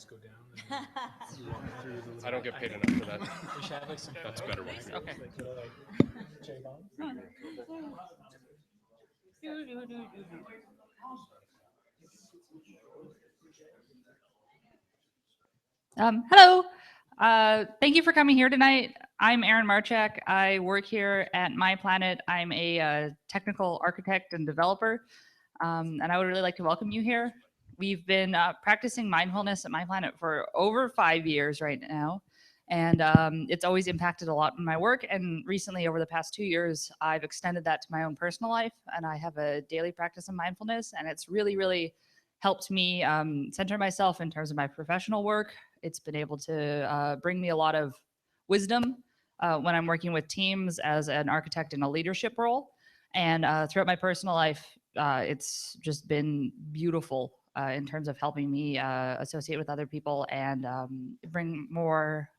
go down and you walk through the little. I don't get paid enough for that. We should have like some. That's a better one. Okay. Like little like cherry bombs. Hello. Thank you for coming here tonight. I'm Erin Marchak. I work here at Myplanet. I'm a technical architect and developer, and I would really like to welcome you here. We've been practicing mindfulness at Myplanet for over 5 years right now, and it's always impacted a lot in my work. And recently, over the past 2 years, I've extended that to my own personal life, and I have a daily practice of mindfulness, and it's really, really helped me center myself in terms of my professional work. It's been able to bring me a lot of wisdom when I'm working with teams as an architect in a leadership role. And throughout my personal life, it's just been beautiful in terms of helping me associate with other people and bring more,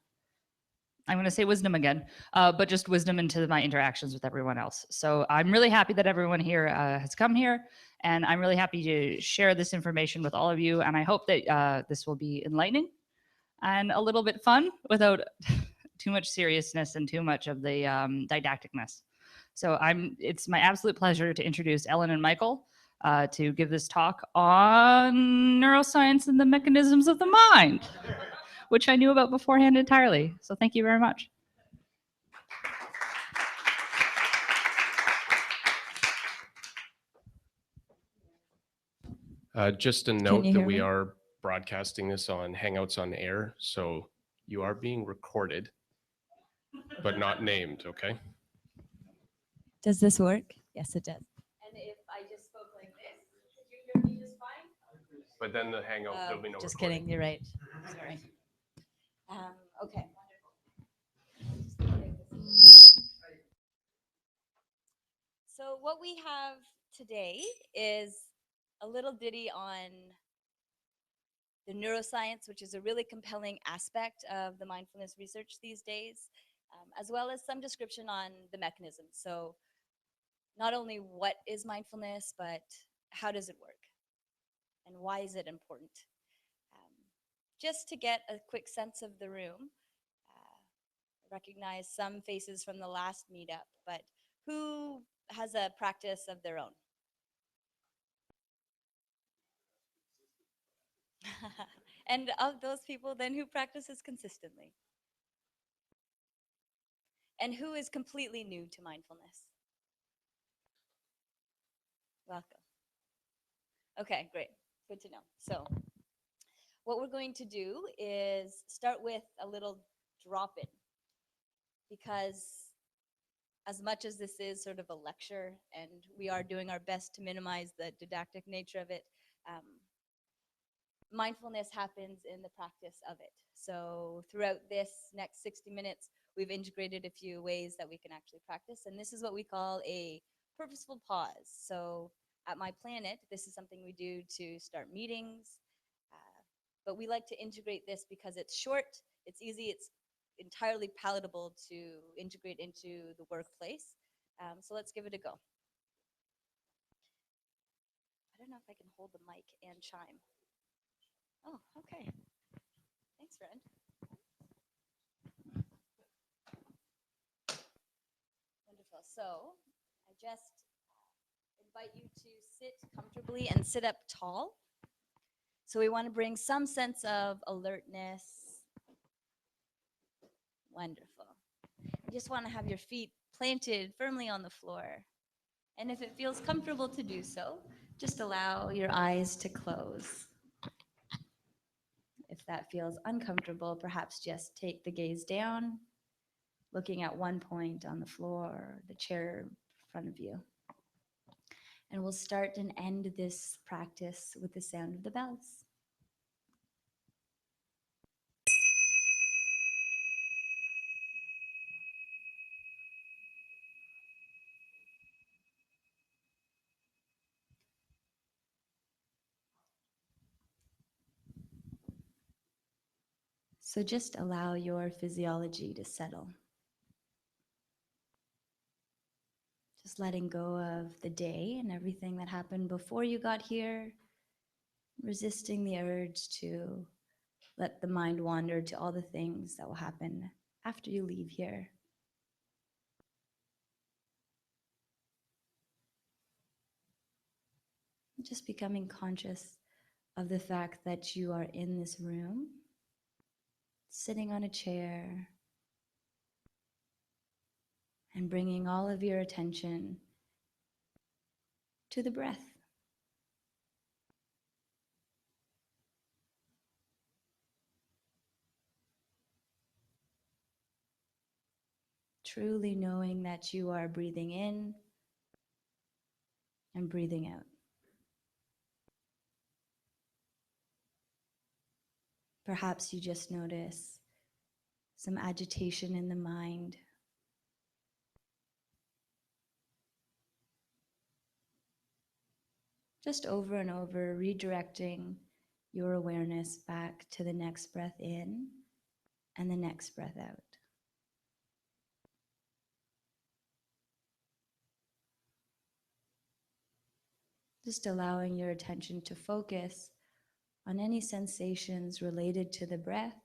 I'm going to say wisdom again, but just wisdom into my interactions with everyone else. So I'm really happy that everyone here has come here, and I'm really happy to share this information with all of you. And I hope that this will be enlightening and a little bit fun without too much seriousness and too much of the didacticness. So it's my absolute pleasure to introduce Ellen and Michael to give this talk on neuroscience and the mechanisms of the mind, which I knew about beforehand entirely. So thank you very much. Just a note that we are broadcasting this on Hangouts on Air, so you are being recorded, but not named, okay? Does this work? Yes, it does. And if I just spoke like this, could you hear me just fine? But then the Hangout, there'll be no Just recording. kidding. You're right. Sorry. Okay. So what we have today is a little ditty on the neuroscience, which is a really compelling aspect of the mindfulness research these days, as well as some description on the mechanism. So not only what is mindfulness, but how does it work? And why is it important? Just to get a quick sense of the room, recognize some faces from the last meetup, but who has a practice of their own? And of those people, then who practices consistently? And who is completely new to mindfulness? Welcome. Okay, great. Good to know. So what we're going to do is start with a little drop-in, because as much as this is sort of a lecture and we are doing our best to minimize the didactic nature of it, mindfulness happens in the practice of it. So throughout this next 60 minutes, we've integrated a few ways that we can actually practice. And this is what we call a purposeful pause. So at Myplanet, this is something we do to start meetings. But we like to integrate this because it's short, it's easy, it's entirely palatable to integrate into the workplace. So let's give it a go. I don't know if I can hold the mic and chime. Oh, okay. Thanks, friend. Wonderful. So I just invite you to sit comfortably and sit up tall. So we want to bring some sense of alertness. Wonderful. You just want to have your feet planted firmly on the floor. And if it feels comfortable to do so, just allow your eyes to close. If that feels uncomfortable, perhaps just take the gaze down, looking at one point on the floor, the chair in front of you. And we'll start and end this practice with the sound of the bells. So just allow your physiology to settle. Just letting go of the day and everything that happened before you got here, resisting the urge to let the mind wander to all the things that will happen after you leave here. Just becoming conscious of the fact that you are in this room, sitting on a chair, and bringing all of your attention to the breath. Truly knowing that you are breathing in and breathing out. Perhaps you just notice some agitation in the mind. Just over and over, redirecting your awareness back to the next breath in and the next breath out. Just allowing your attention to focus on any sensations related to the breath.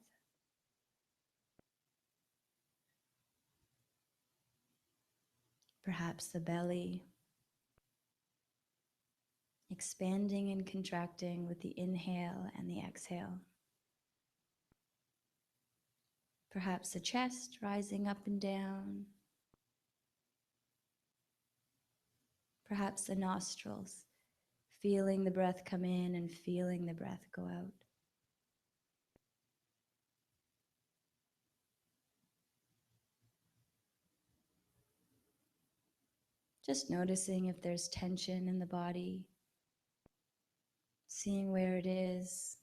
Perhaps the belly, expanding and contracting with the inhale and the exhale. Perhaps the chest rising up and down. Perhaps the nostrils, feeling the breath come in and feeling the breath go out. Just noticing if there's tension in the body, seeing where it is,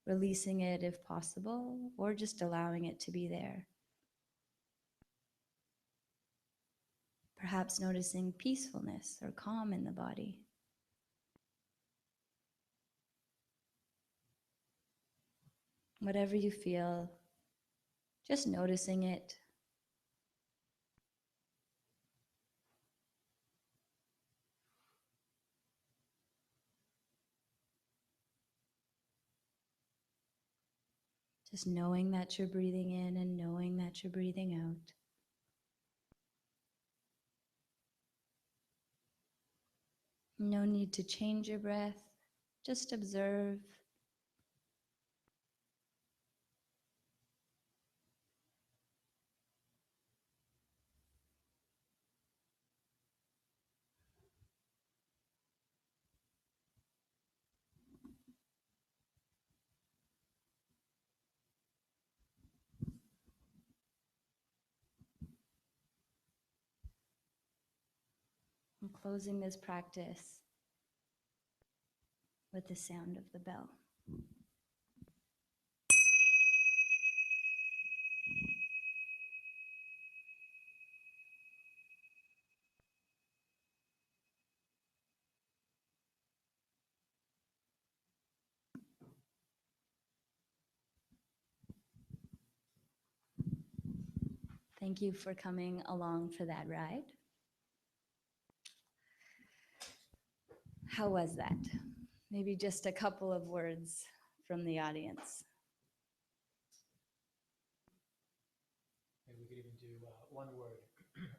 releasing it if possible, or just allowing it to be there. Perhaps noticing peacefulness or calm in the body. Whatever you feel, just noticing it. Just knowing that you're breathing in and knowing that you're breathing out. No need to change your breath, just observe. I'm closing this practice with the sound of the bell. Thank you for coming along for that ride. How was that? Maybe just a couple of words from the audience. Maybe we could even do one word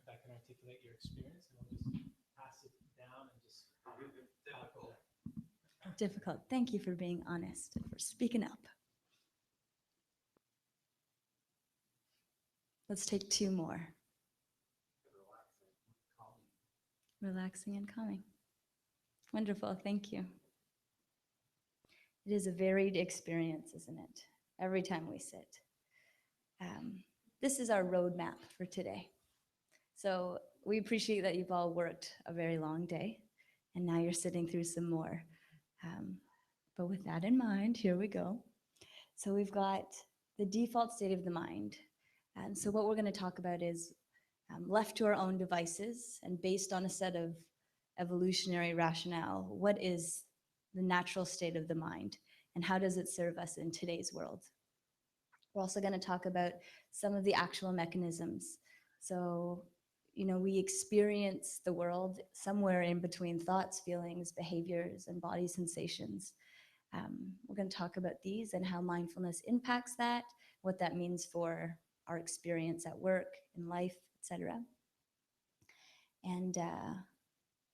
that can articulate your experience, and we'll just pass it down and just tackle it. Difficult. Thank you for being honest and for speaking up. Let's take two more. Relaxing and calming. Wonderful. Thank you. It is a varied experience, isn't it? Every time we sit. This is our roadmap for today. So we appreciate that you've all worked a very long day, and now you're sitting through some more. But with that in mind, here we go. So we've got the default state of the mind. And so what we're going to talk about is left to our own devices and based on a set of evolutionary rationale, what is the natural state of the mind and how does it serve us in today's world? We're also going to talk about some of the actual mechanisms. So, we experience the world somewhere in between thoughts, feelings, behaviors, and body sensations. We're going to talk about these and how mindfulness impacts that, what that means for our experience at work, in life, etc. And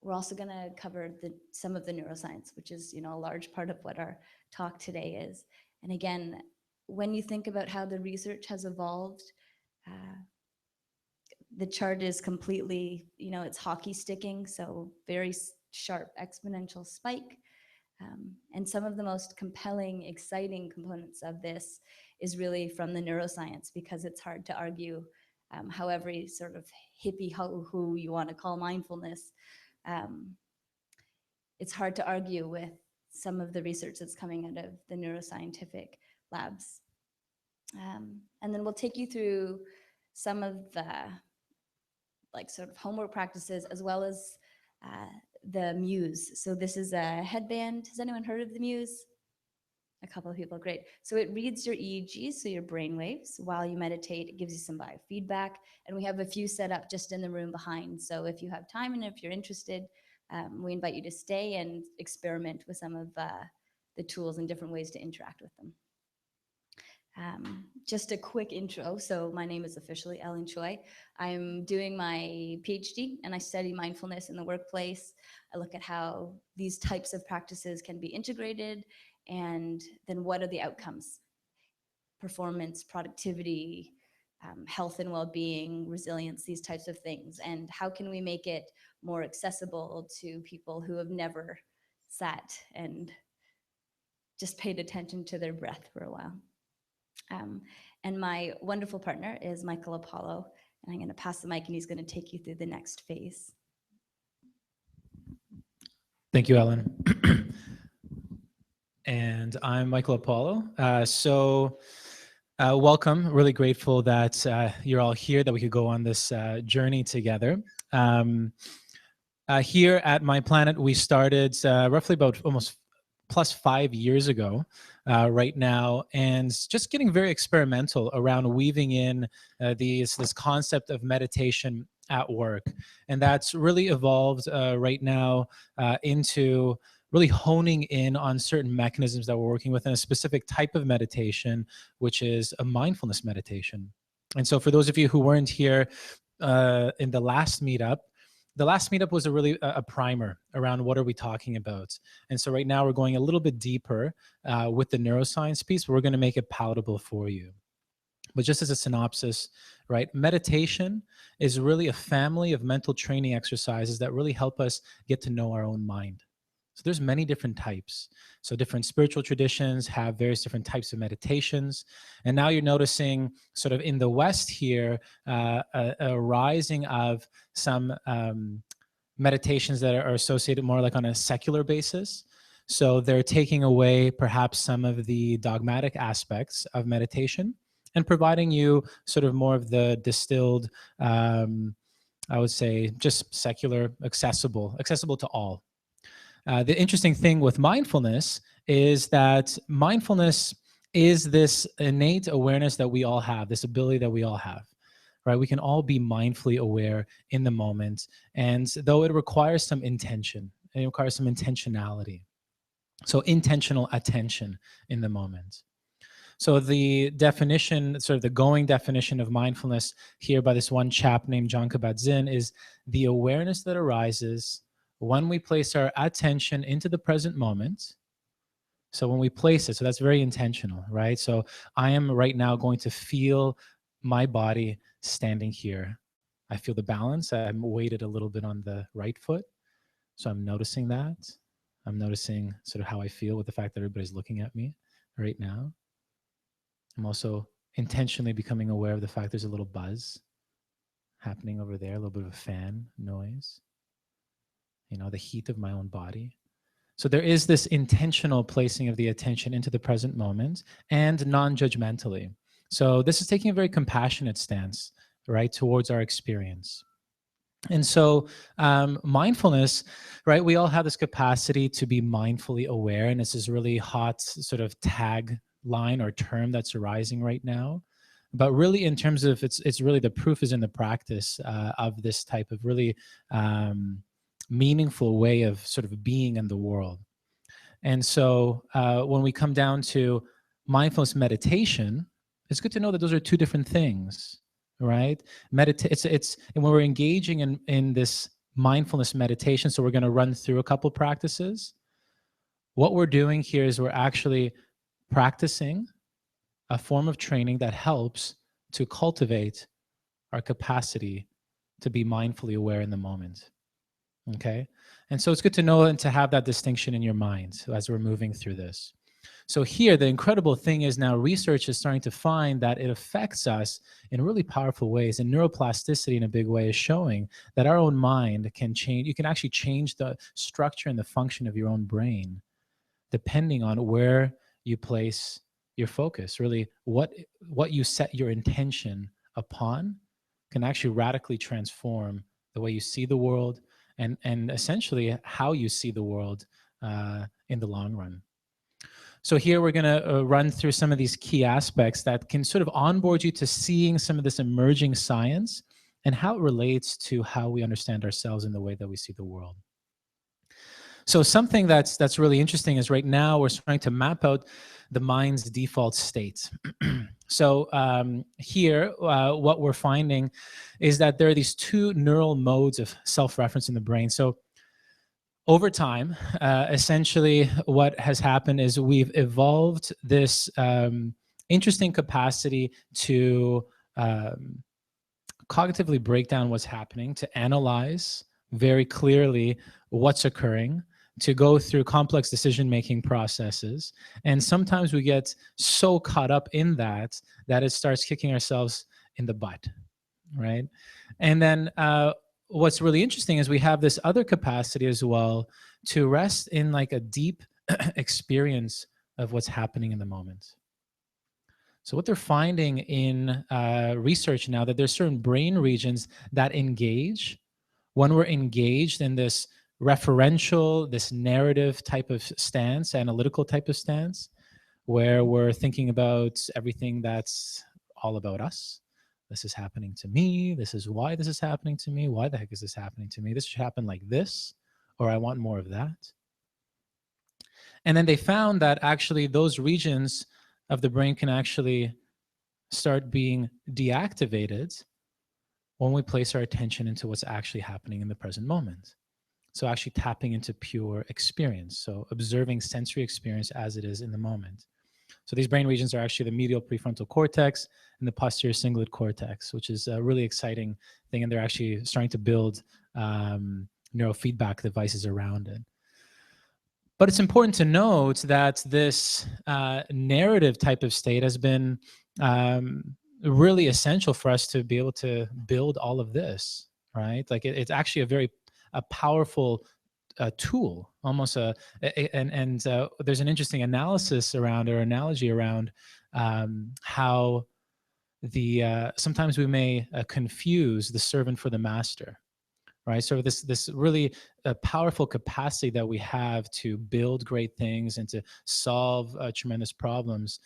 we're also going to cover some of the neuroscience, which is, a large part of what our talk today is. And again, when you think about how the research has evolved, the chart is completely, it's hockey sticking, so very sharp exponential spike. And some of the most compelling, exciting components of this is really from the neuroscience, because it's hard to argue how every sort of hippie who you want to call mindfulness, it's hard to argue with some of the research that's coming out of the neuroscientific labs. And then we'll take you through some of the sort of homework practices, as well as the Muse. So this is a headband. Has anyone heard of the Muse? A couple of people, great. So it reads your EEG, so your brain waves, while you meditate. It gives you some biofeedback, and we have a few set up just in the room behind. So if you have time and if you're interested, we invite you to stay and experiment with some of the tools and different ways to interact with them. Just a quick intro. So my name is officially Ellen Choi. I'm doing my PhD and I study mindfulness in the workplace. I look at how these types of practices can be integrated, and then what are the outcomes? Performance, productivity, health and well-being, resilience, these types of things. And how can we make it more accessible to people who have never sat and just paid attention to their breath for a while? And my wonderful partner is Michael Apollo, and I'm going to pass the mic and he's going to take you through the next phase. Thank you, Ellen. And I'm Michael Apollo. Welcome. Really grateful that you're all here, that we could go on this journey together. Here at Myplanet, we started roughly about almost plus 5 years ago right now, and just getting very experimental around weaving in this concept of meditation at work. And that's really evolved right now into really honing in on certain mechanisms that we're working with in a specific type of meditation, which is a mindfulness meditation. And so for those of you who weren't here in the last meetup was a primer around what are we talking about. And so right now we're going a little bit deeper with the neuroscience piece, but we're going to make it palatable for you. But just as a synopsis, right, meditation is really a family of mental training exercises that really help us get to know our own mind. So there's many different types. So different spiritual traditions have various different types of meditations. And now you're noticing sort of in the West here, a rising of some meditations that are associated more like on a secular basis. So they're taking away perhaps some of the dogmatic aspects of meditation and providing you sort of more of the distilled, I would say, just secular, accessible to all. The interesting thing with mindfulness is that mindfulness is this innate awareness that we all have, this ability that we all have, right? We can all be mindfully aware in the moment. And though it requires some intention, it requires some intentionality. So intentional attention in the moment. So the definition, sort of the going definition of mindfulness here by this one chap named John Kabat-Zinn is the awareness that arises when we place our attention into the present moment. So when we place it, so that's very intentional, right? So I am right now going to feel my body standing here. I feel the balance. I'm weighted a little bit on the right foot. So I'm noticing that. I'm noticing sort of how I feel with the fact that everybody's looking at me right now. I'm also intentionally becoming aware of the fact there's a little buzz happening over there, a little bit of a fan noise. You know, the heat of my own body. So there is this intentional placing of the attention into the present moment and non-judgmentally. So this is taking a very compassionate stance, right, towards our experience. And so mindfulness, right, we all have this capacity to be mindfully aware, and it's this really hot sort of tagline or term that's arising right now. But really in terms of, it's really the proof is in the practice of this type of really meaningful way of sort of being in the world. And so when we come down to mindfulness meditation, it's good to know that those are two different things, right? It's and when we're engaging in this mindfulness meditation, so we're going to run through a couple practices. What we're doing here is we're actually practicing a form of training that helps to cultivate our capacity to be mindfully aware in the moment. Okay? And so it's good to know and to have that distinction in your mind as we're moving through this. So here, the incredible thing is now research is starting to find that it affects us in really powerful ways. And neuroplasticity in a big way is showing that our own mind can change. You can actually change the structure and the function of your own brain depending on where you place your focus. Really, what you set your intention upon can actually radically transform the way you see the world and essentially how you see the world in the long run. So here we're going to run through some of these key aspects that can sort of onboard you to seeing some of this emerging science and how it relates to how we understand ourselves in the way that we see the world. So something that's really interesting is right now we're trying to map out the mind's default state. So here, what we're finding is that there are these two neural modes of self-reference in the brain. So over time, essentially what has happened is we've evolved this interesting capacity to cognitively break down what's happening, to analyze very clearly what's occurring, to go through complex decision-making processes. And sometimes we get so caught up in that it starts kicking ourselves in the butt, right? And then what's really interesting is we have this other capacity as well to rest in like a deep experience of what's happening in the moment. So what they're finding in research now, that there's certain brain regions that engage when we're engaged in this referential, this narrative type of stance, analytical type of stance, where we're thinking about everything that's all about us. This is happening to me. This is why this is happening to me. Why the heck is this happening to me? This should happen like this, or I want more of that. And then they found that actually those regions of the brain can actually start being deactivated when we place our attention into what's actually happening in the present moment. So actually tapping into pure experience. So observing sensory experience as it is in the moment. So these brain regions are actually the medial prefrontal cortex and the posterior cingulate cortex, which is a really exciting thing. And they're actually starting to build neurofeedback devices around it. But it's important to note that this narrative type of state has been really essential for us to be able to build all of this, right? Like it's actually a powerful tool, almost and there's an interesting analysis around or analogy around how sometimes we may confuse the servant for the master, right? So this really powerful capacity that we have to build great things and to solve tremendous problems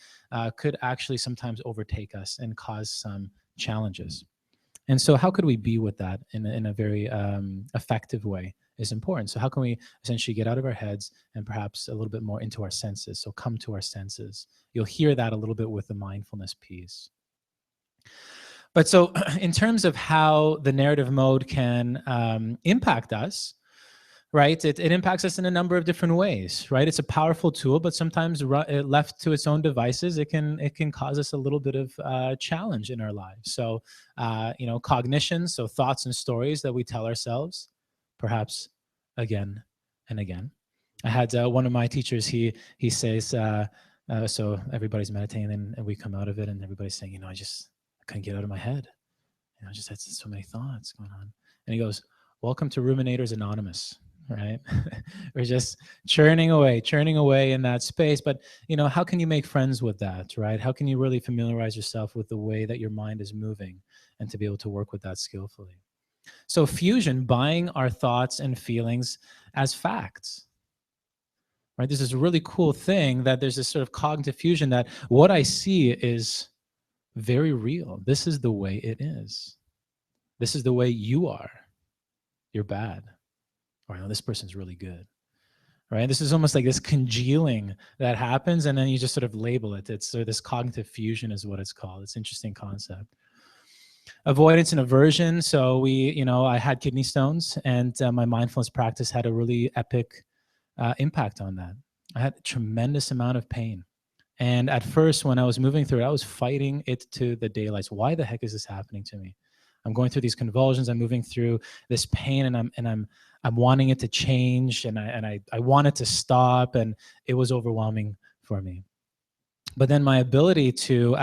could actually sometimes overtake us and cause some challenges. And so how could we be with that in a very effective way is important. So how can we essentially get out of our heads and perhaps a little bit more into our senses? So come to our senses. You'll hear that a little bit with the mindfulness piece. But so in terms of how the narrative mode can impact us, right? It impacts us in a number of different ways, right? It's a powerful tool, but sometimes left to its own devices, it can cause us a little bit of challenge in our lives. So, cognition, so thoughts and stories that we tell ourselves, perhaps again and again. I had one of my teachers, he says, so everybody's meditating and we come out of it and everybody's saying, I couldn't get out of my head. I just had so many thoughts going on. And he goes, welcome to Ruminators Anonymous, right? We're just churning away in that space. But, how can you make friends with that, right? How can you really familiarize yourself with the way that your mind is moving and to be able to work with that skillfully? So fusion, buying our thoughts and feelings as facts, right? There's this really cool thing that there's this sort of cognitive fusion that what I see is very real. This is the way it is. This is the way you are. You're bad. Or this person's really good. right? This is almost like this congealing that happens, and then you just sort of label it. It's this cognitive fusion is what it's called. It's an interesting concept. Avoidance and aversion. So I had kidney stones, and my mindfulness practice had a really epic impact on that. I had a tremendous amount of pain. And at first, when I was moving through it, I was fighting it to the daylights. Why the heck is this happening to me? I'm going through these convulsions. I'm moving through this pain, and I'm wanting it to change, and I want it to stop, and it was overwhelming for me. But then my ability to,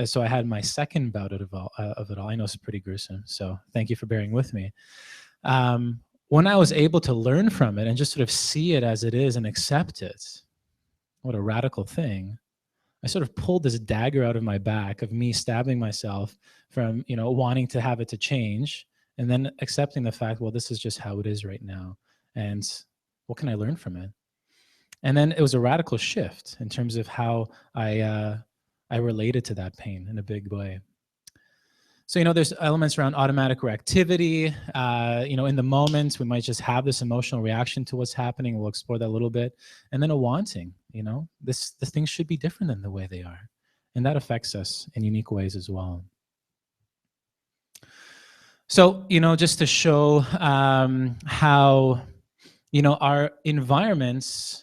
so I had my second bout of it all. I know it's pretty gruesome, so thank you for bearing with me. When I was able to learn from it and just sort of see it as it is and accept it, what a radical thing. I sort of pulled this dagger out of my back of me stabbing myself from, wanting to have it to change, and then accepting the fact, well, this is just how it is right now. And what can I learn from it? And then it was a radical shift in terms of how I related to that pain in a big way. So, there's elements around automatic reactivity. In the moment, we might just have this emotional reaction to what's happening. We'll explore that a little bit. And then a wanting, the things should be different than the way they are. And that affects us in unique ways as well. So, just to show how, our environments,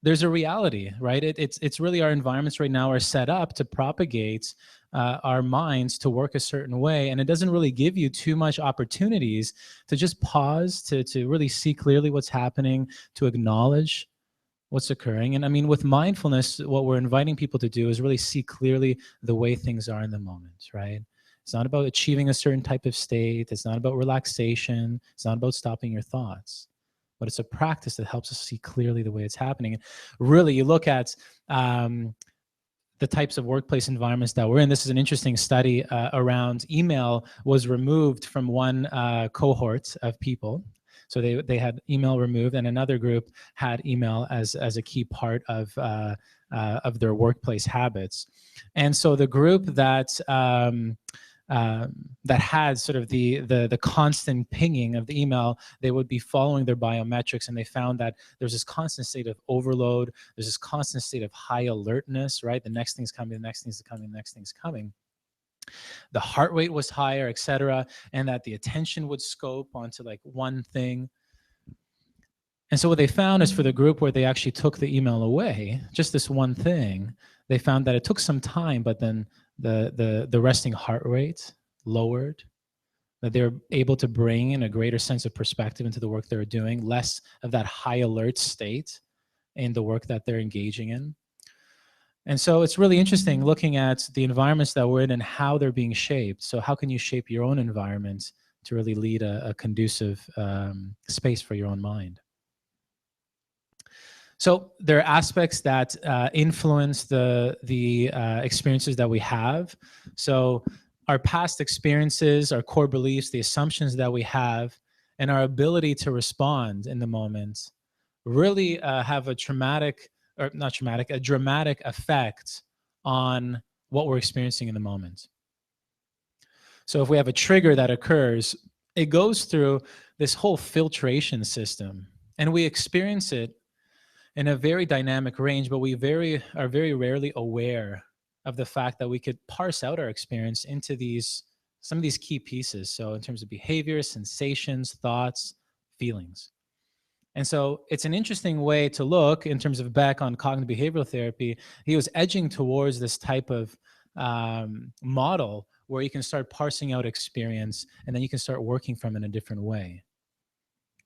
there's a reality, right? It's really our environments right now are set up to propagate our minds to work a certain way. And it doesn't really give you too much opportunities to just pause, to really see clearly what's happening, to acknowledge what's occurring. And I mean, with mindfulness, what we're inviting people to do is really see clearly the way things are in the moment, right? It's not about achieving a certain type of state. It's not about relaxation. It's not about stopping your thoughts. But it's a practice that helps us see clearly the way it's happening. And really, you look at the types of workplace environments that we're in. This is an interesting study around email was removed from one cohort of people. So they had email removed, and another group had email as a key part of their workplace habits. And so the group that had sort of the constant pinging of the email, they would be following their biometrics, and they found that there's this constant state of overload, there's this constant state of high alertness, right? The next thing's coming, the next thing's coming, the next thing's coming. The heart rate was higher, etc., and that the attention would scope onto like one thing. And so what they found is for the group where they actually took the email away, just this one thing, they found that it took some time, but then the resting heart rate lowered, that they're able to bring in a greater sense of perspective into the work they're doing, less of that high alert state in the work that they're engaging in. And so it's really interesting looking at the environments that we're in and how they're being shaped. So how can you shape your own environment to really lead a conducive space for your own mind? So there are aspects that influence the experiences that we have. So our past experiences, our core beliefs, the assumptions that we have, and our ability to respond in the moment really have a dramatic effect on what we're experiencing in the moment. So if we have a trigger that occurs, it goes through this whole filtration system, and we experience it in a very dynamic range, but we are very rarely aware of the fact that we could parse out our experience into some of these key pieces. So in terms of behavior, sensations, thoughts, feelings. And so it's an interesting way to look in terms of Beck on cognitive behavioral therapy. He was edging towards this type of model where you can start parsing out experience, and then you can start working from it in a different way.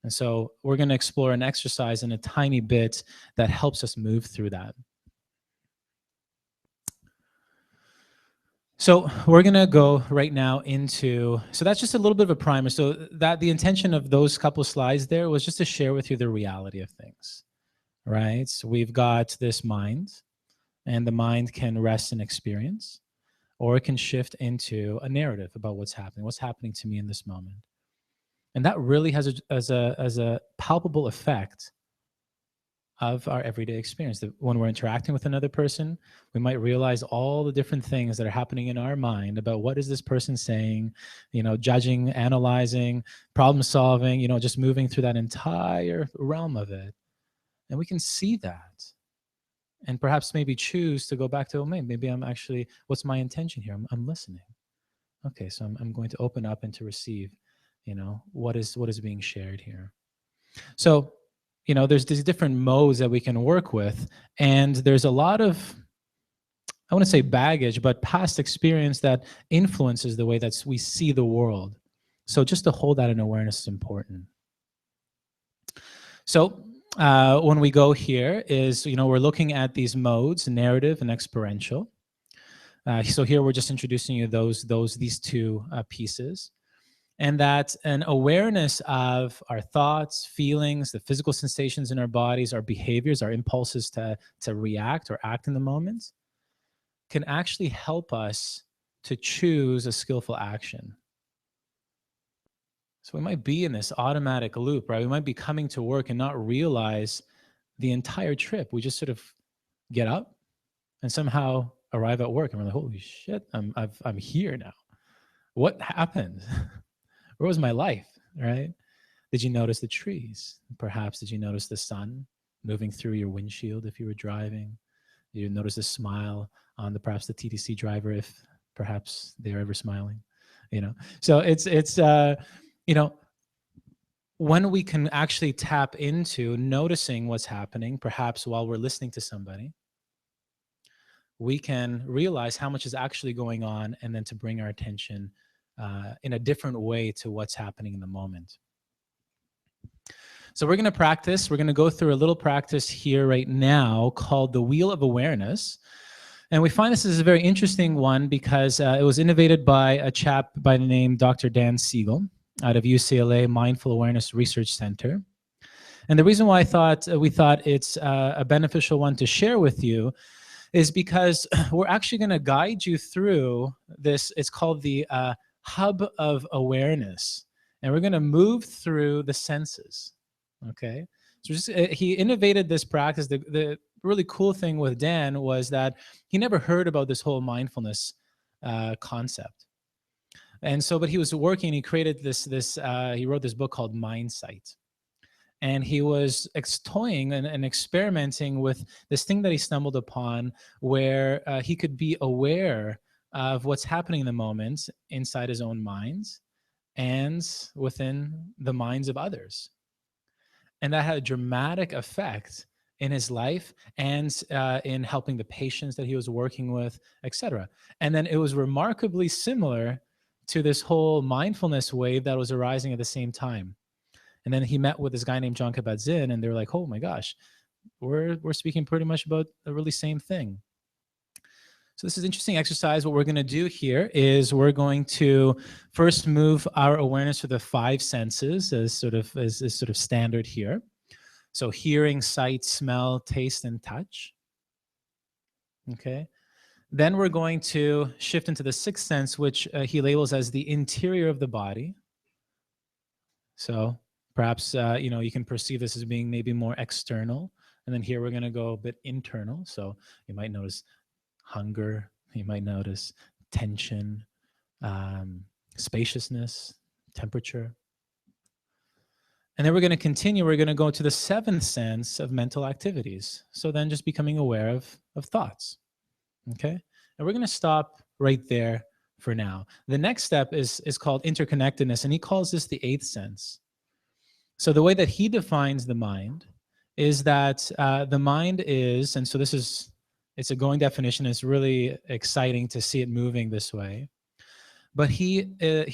And so we're going to explore an exercise in a tiny bit that helps us move through that. So we're going to go right now into, so that's just a little bit of a primer. So that the intention of those couple slides there was just to share with you the reality of things, right? So we've got this mind, and the mind can rest in experience, or it can shift into a narrative about what's happening to me in this moment. And that really has a palpable effect of our everyday experience. That when we're interacting with another person, we might realize all the different things that are happening in our mind about what is this person saying, judging, analyzing, problem solving, just moving through that entire realm of it. And we can see that. And perhaps maybe choose to go back to, oh, maybe I'm actually, what's my intention here? I'm listening. Okay, so I'm going to open up and to receive, what is being shared here. So, there's these different modes that we can work with. And there's a lot of, I want to say baggage, but past experience that influences the way that we see the world. So just to hold that in awareness is important. So when we go here is, we're looking at these modes, narrative and experiential. So here we're just introducing you these two pieces. And that an awareness of our thoughts, feelings, the physical sensations in our bodies, our behaviors, our impulses to react or act in the moment can actually help us to choose a skillful action. So we might be in this automatic loop, right? We might be coming to work and not realize the entire trip. We just sort of get up and somehow arrive at work and we're like, holy shit, I'm here now. What happened? Where was my life, right? Did you notice the trees? Perhaps did you notice the sun moving through your windshield if you were driving? Did you notice a smile on perhaps the TTC driver if perhaps they're ever smiling? So it's when we can actually tap into noticing what's happening, perhaps while we're listening to somebody, we can realize how much is actually going on and then to bring our attention in a different way to what's happening in the moment. So we're going to practice. We're going to go through a little practice here right now called the Wheel of Awareness. And we find this is a very interesting one because it was innovated by a chap by the name Dr. Dan Siegel out of UCLA Mindful Awareness Research Center. And the reason why we thought it's a beneficial one to share with you is because we're actually going to guide you through this. It's called the Hub of Awareness. And we're going to move through the senses. Okay? So he innovated this practice. The really cool thing with Dan was that he never heard about this whole mindfulness concept. And so, but he was working, he created he wrote this book called Mindsight. And he was toying and experimenting with this thing that he stumbled upon where he could be aware of what's happening in the moment inside his own mind and within the minds of others. And that had a dramatic effect in his life and in helping the patients that he was working with, etc. And then it was remarkably similar to this whole mindfulness wave that was arising at the same time. And then he met with this guy named John Kabat-Zinn, and they were like, oh my gosh, we're speaking pretty much about the really same thing. So this is an interesting exercise. What we're going to do here is we're going to first move our awareness to the five senses as sort of standard here. So hearing, sight, smell, taste, and touch. Okay. Then we're going to shift into the sixth sense, which he labels as the interior of the body. So perhaps, you can perceive this as being maybe more external. And then here we're going to go a bit internal. So you might notice hunger, you might notice tension, spaciousness, temperature. And then we're going to continue. We're going to go to the seventh sense of mental activities. So then just becoming aware of thoughts. Okay? And we're going to stop right there for now. The next step is called interconnectedness, and he calls this the eighth sense. So the way that he defines the mind is that the mind is, and so it's a going definition. It's really exciting to see it moving this way. But he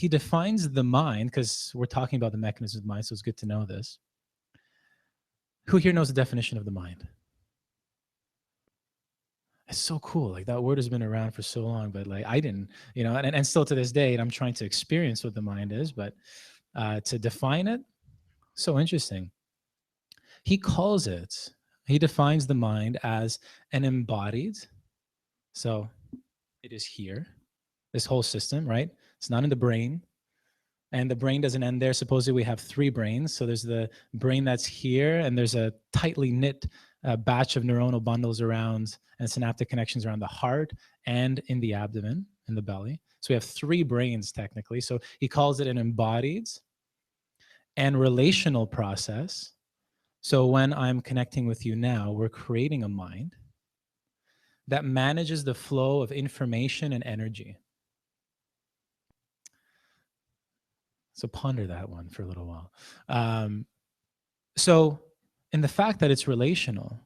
defines the mind, because we're talking about the mechanism of the mind, so it's good to know this. Who here knows the definition of the mind? It's so cool. Like that word has been around for so long, but like I didn't, and still to this day, and I'm trying to experience what the mind is, but to define it, so interesting. He defines the mind as an embodied, so it is here, this whole system, right? It's not in the brain. And the brain doesn't end there. Supposedly we have three brains. So there's the brain that's here, and there's a tightly knit batch of neuronal bundles around and synaptic connections around the heart and in the abdomen, in the belly. So we have three brains technically. So he calls it an embodied and relational process. So when I'm connecting with you now, we're creating a mind that manages the flow of information and energy. So ponder that one for a little while. So in the fact that it's relational,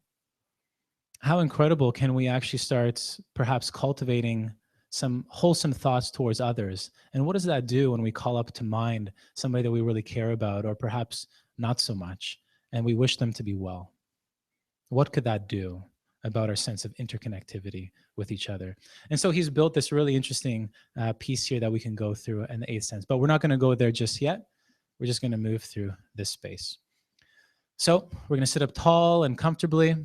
how incredible can we actually start perhaps cultivating some wholesome thoughts towards others? And what does that do when we call up to mind somebody that we really care about, or perhaps not so much, and we wish them to be well? What could that do about our sense of interconnectivity with each other? And so he's built this really interesting piece here that we can go through in the eighth sense, but we're not going to go there just yet. We're just going to move through this space. So we're going to sit up tall and comfortably.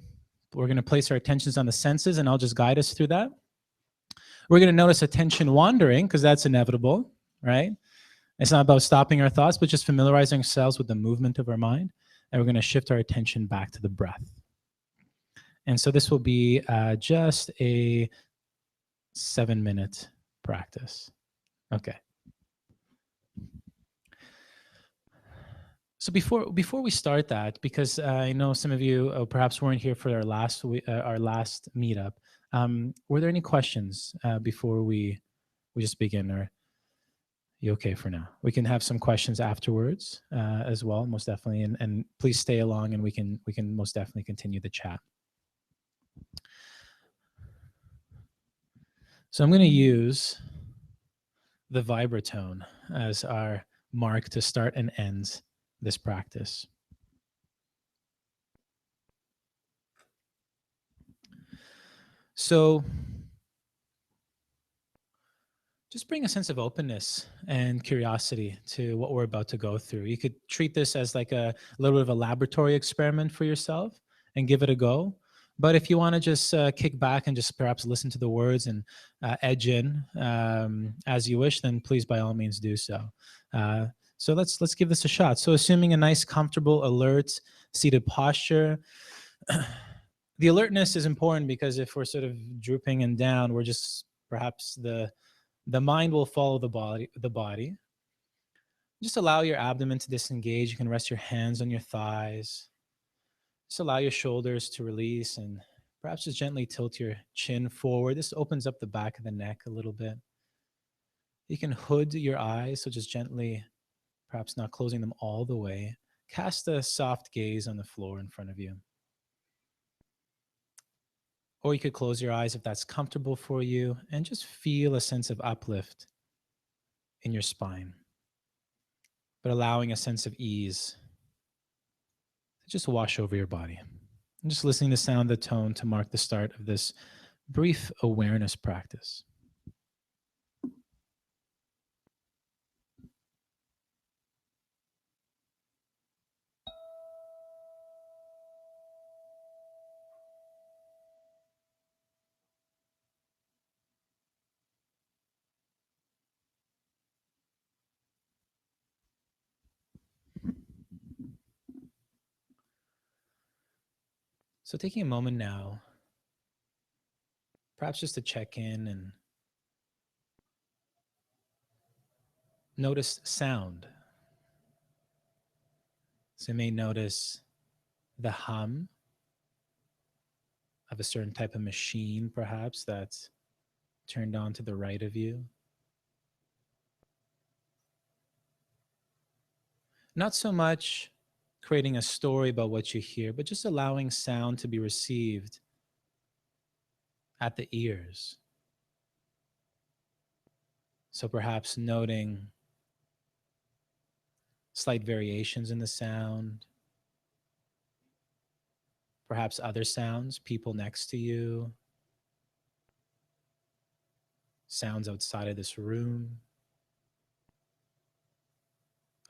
We're going to place our attentions on the senses, and I'll just guide us through that. We're going to notice attention wandering, because that's inevitable, right? It's not about stopping our thoughts, but just familiarizing ourselves with the movement of our mind. And we're going to shift our attention back to the breath. And so this will be just a 7-minute practice. Okay. So before we start that, because I know some of you perhaps weren't here for our last meetup, were there any questions before we just begin, or you okay for now? We can have some questions afterwards as well, most definitely, and please stay along, and we can most definitely continue the chat. So I'm going to use the vibratone as our mark to start and end this practice. So just bring a sense of openness and curiosity to what we're about to go through. You could treat this as like a little bit of a laboratory experiment for yourself and give it a go. But if you want to just kick back and just perhaps listen to the words and edge in as you wish, then please by all means do so. So let's give this a shot. So assuming a nice, comfortable, alert, seated posture. The alertness is important because if we're sort of drooping and down, we're just perhaps the mind will follow the body. Just allow your abdomen to disengage. You can rest your hands on your thighs. Just allow your shoulders to release and perhaps just gently tilt your chin forward. This opens up the back of the neck a little bit. You can hood your eyes, so just gently, perhaps not closing them all the way. Cast a soft gaze on the floor in front of you. Or you could close your eyes if that's comfortable for you and just feel a sense of uplift in your spine, but allowing a sense of ease to just wash over your body. And just listening to the sound of the tone to mark the start of this brief awareness practice. So taking a moment now, perhaps just to check in and notice sound. So you may notice the hum of a certain type of machine, perhaps, that's turned on to the right of you. Not so much creating a story about what you hear, but just allowing sound to be received at the ears. So perhaps noting slight variations in the sound, perhaps other sounds, people next to you, sounds outside of this room,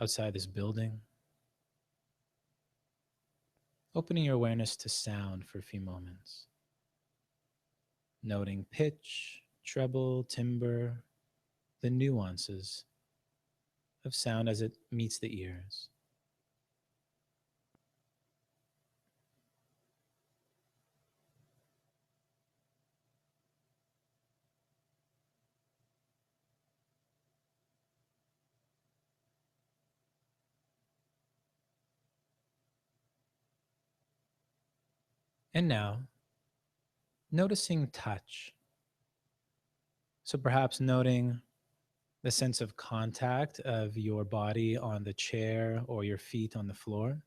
outside this building. Opening your awareness to sound for a few moments. Noting pitch, treble, timbre, the nuances of sound as it meets the ears. And now, noticing touch. So perhaps noting the sense of contact of your body on the chair or your feet on the floor.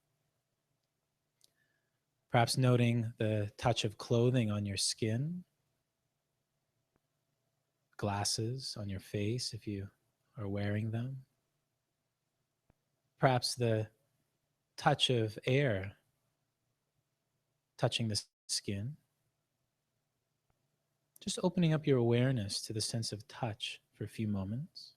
Perhaps noting the touch of clothing on your skin, glasses on your face if you are wearing them. Perhaps the touch of air touching the skin. Just opening up your awareness to the sense of touch for a few moments.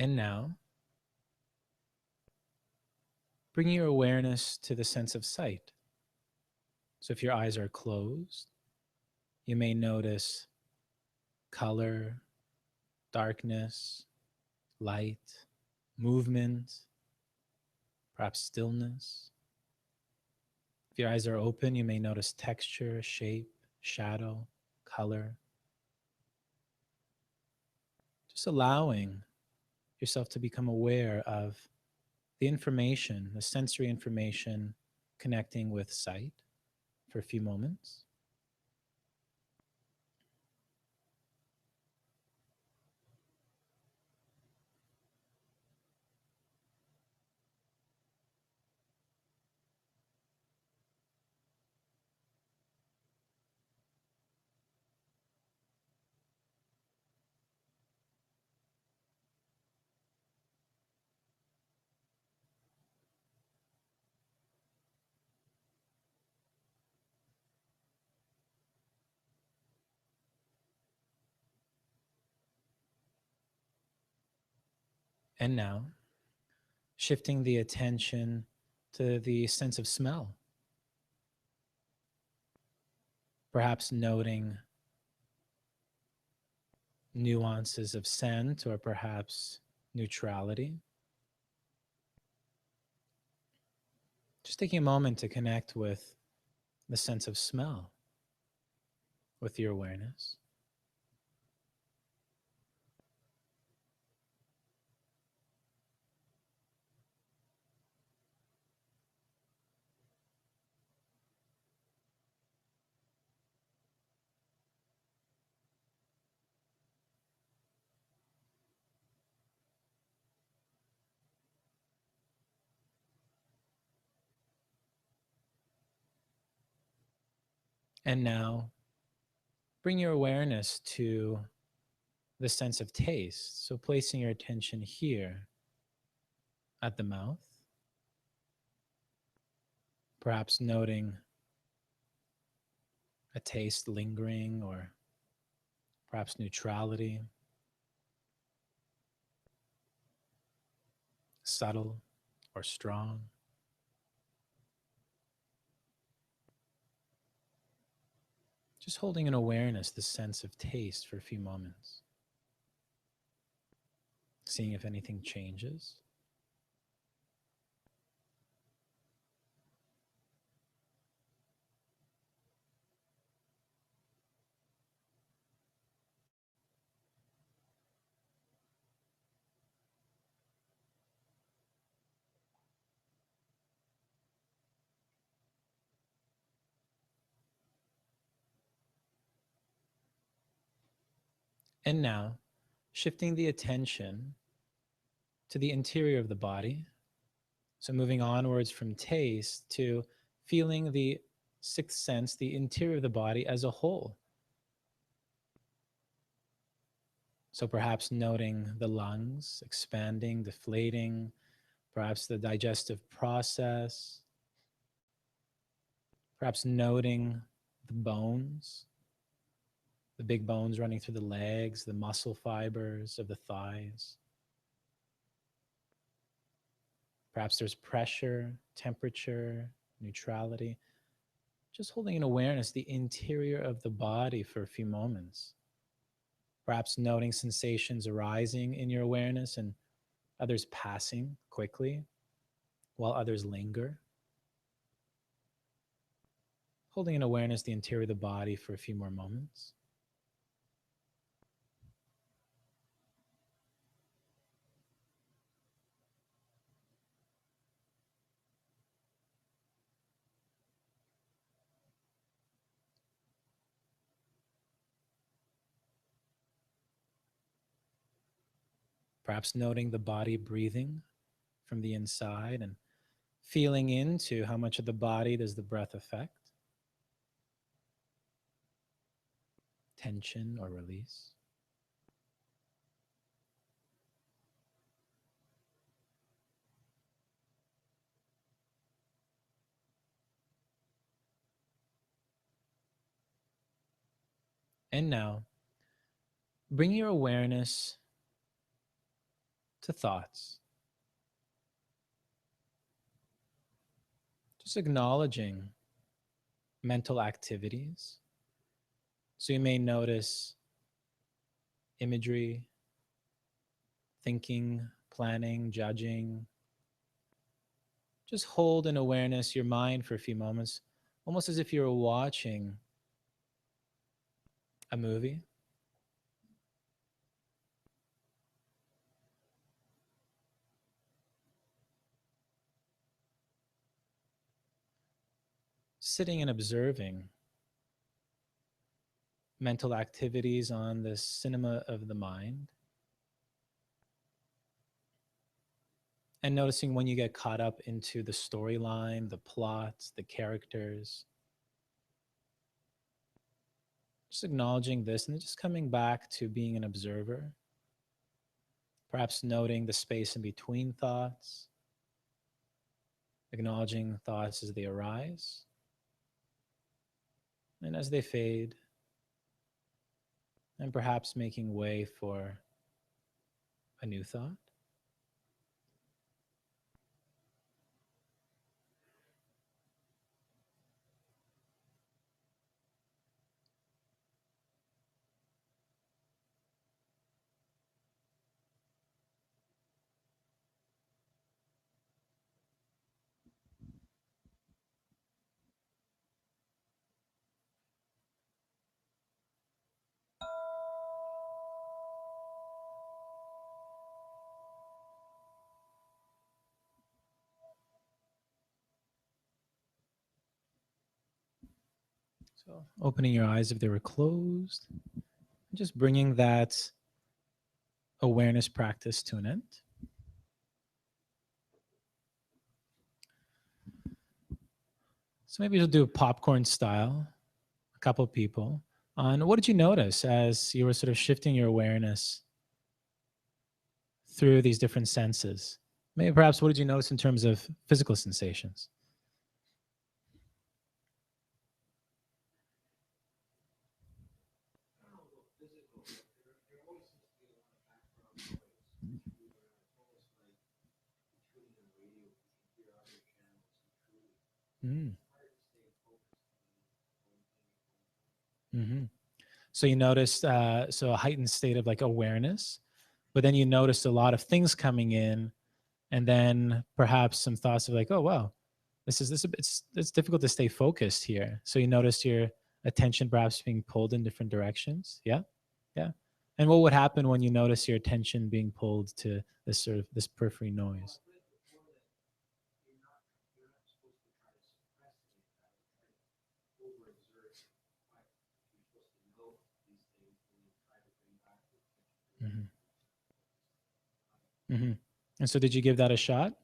And now, bring your awareness to the sense of sight. So if your eyes are closed, you may notice color, darkness, light, movement, perhaps stillness. If your eyes are open, you may notice texture, shape, shadow, color. Just allowing yourself to become aware of the information, the sensory information connecting with sight for a few moments. And now, shifting the attention to the sense of smell. Perhaps noting nuances of scent or perhaps neutrality. Just taking a moment to connect with the sense of smell with your awareness. And now, bring your awareness to the sense of taste. So placing your attention here at the mouth, perhaps noting a taste lingering or perhaps neutrality, subtle or strong. Just holding in awareness the sense of taste for a few moments. Seeing if anything changes. And now, shifting the attention to the interior of the body. So moving onwards from taste to feeling the sixth sense, the interior of the body as a whole. So perhaps noting the lungs expanding, deflating, perhaps the digestive process, perhaps noting the bones, the big bones running through the legs, the muscle fibers of the thighs. Perhaps there's pressure, temperature, neutrality. Just holding in awareness the interior of the body for a few moments. Perhaps noting sensations arising in your awareness and others passing quickly while others linger. Holding in awareness the interior of the body for a few more moments. Perhaps noting the body breathing from the inside and feeling into how much of the body does the breath affect. Tension or release. And now, bring your awareness to thoughts. Just acknowledging mental activities. So you may notice imagery, thinking, planning, judging. Just hold in awareness your mind for a few moments, almost as if you were watching a movie. Sitting and observing mental activities on the cinema of the mind. And noticing when you get caught up into the storyline, the plots, the characters. Just acknowledging this and then just coming back to being an observer. Perhaps noting the space in between thoughts. Acknowledging thoughts as they arise. And as they fade. And perhaps making way for a new thought. So opening your eyes if they were closed. Just bringing that awareness practice to an end. So maybe we'll do a popcorn style, a couple of people, on what did you notice as you were sort of shifting your awareness through these different senses? Maybe perhaps what did you notice in terms of physical sensations? Mm. Mm-hmm. So you noticed so a heightened state of like awareness, but then you noticed a lot of things coming in, and then perhaps some thoughts of like, oh wow, it's difficult to stay focused here. So you noticed your attention perhaps being pulled in different directions. Yeah, yeah. And what would happen when you notice your attention being pulled to this periphery noise? Mm-hmm. Mm-hmm. And so did you give that a shot?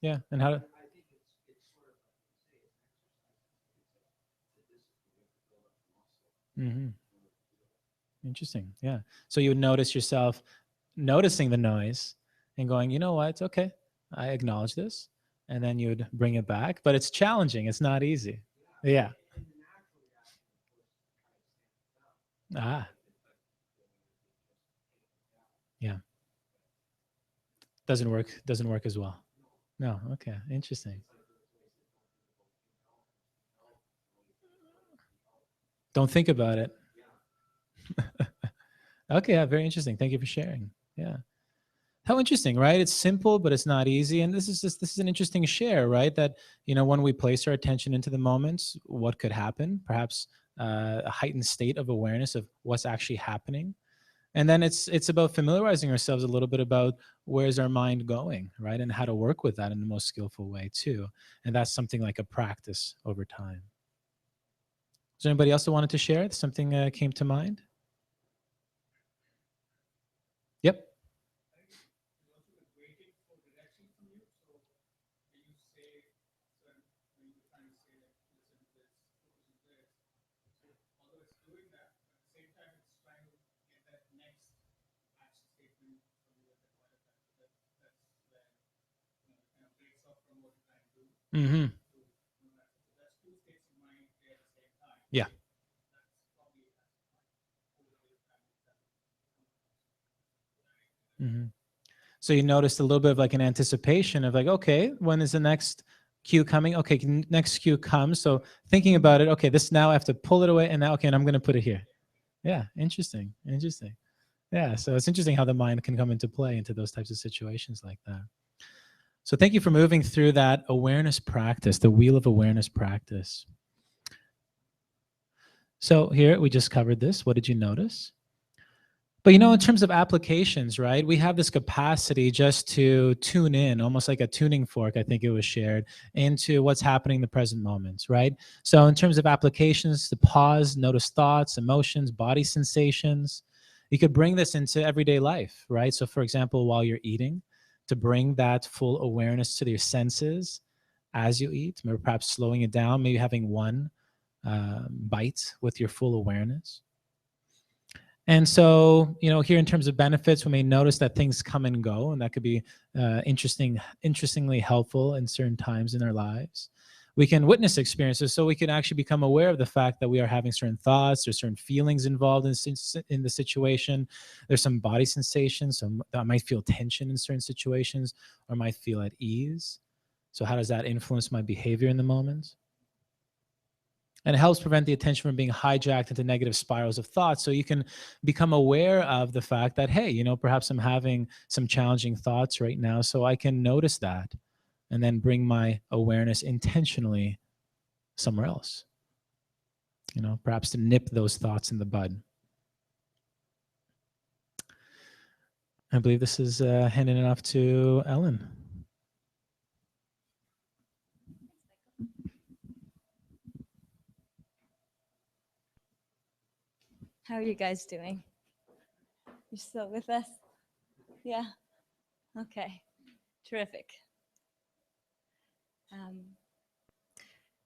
Yeah. And how? Mm-hmm. Interesting. Yeah. So you would notice yourself noticing the noise and going, you know what? Okay, I acknowledge this. And then you would bring it back. But it's challenging. It's not easy. Yeah. Ah, yeah. Doesn't work as well. No. Okay. Interesting. Don't think about it. Okay, yeah, very interesting. Thank you for sharing. Yeah. How interesting, right? It's simple, but it's not easy. And this is an interesting share, right? That, when we place our attention into the moments, what could happen? Perhaps a heightened state of awareness of what's actually happening. And then it's about familiarizing ourselves a little bit about where's our mind going, right? And how to work with that in the most skillful way too. And that's something like a practice over time. Is there anybody else that wanted to share? Something came to mind? Yep. Mm-hmm. Yeah. Mm-hmm. So you noticed a little bit of like an anticipation of like, okay, when is the next cue coming? Okay, next cue comes. So thinking about it, okay, this now I have to pull it away, and now okay, and I'm going to put it here. Yeah, interesting. Yeah, so it's interesting how the mind can come into play into those types of situations like that. So thank you for moving through that awareness practice, the wheel of awareness practice. So here we just covered this. What did you notice? But in terms of applications, right, we have this capacity just to tune in, almost like a tuning fork, I think it was shared, into what's happening in the present moments, right? So in terms of applications, to pause, notice thoughts, emotions, body sensations, you could bring this into everyday life, right? So for example, while you're eating, to bring that full awareness to your senses as you eat, maybe perhaps slowing it down, maybe having one bite with your full awareness. And so, here in terms of benefits, we may notice that things come and go, and that could be interestingly helpful in certain times in our lives. We can witness experiences, so we can actually become aware of the fact that we are having certain thoughts or certain feelings involved in the situation. There's some body sensations, so I might feel tension in certain situations, or might feel at ease. So how does that influence my behavior in the moment? And it helps prevent the attention from being hijacked into negative spirals of thought. So you can become aware of the fact that, hey, perhaps I'm having some challenging thoughts right now. So I can notice that and then bring my awareness intentionally somewhere else, perhaps to nip those thoughts in the bud. I believe this is handing it off to Ellen. How are you guys doing? You're still with us? Yeah. Okay. Terrific.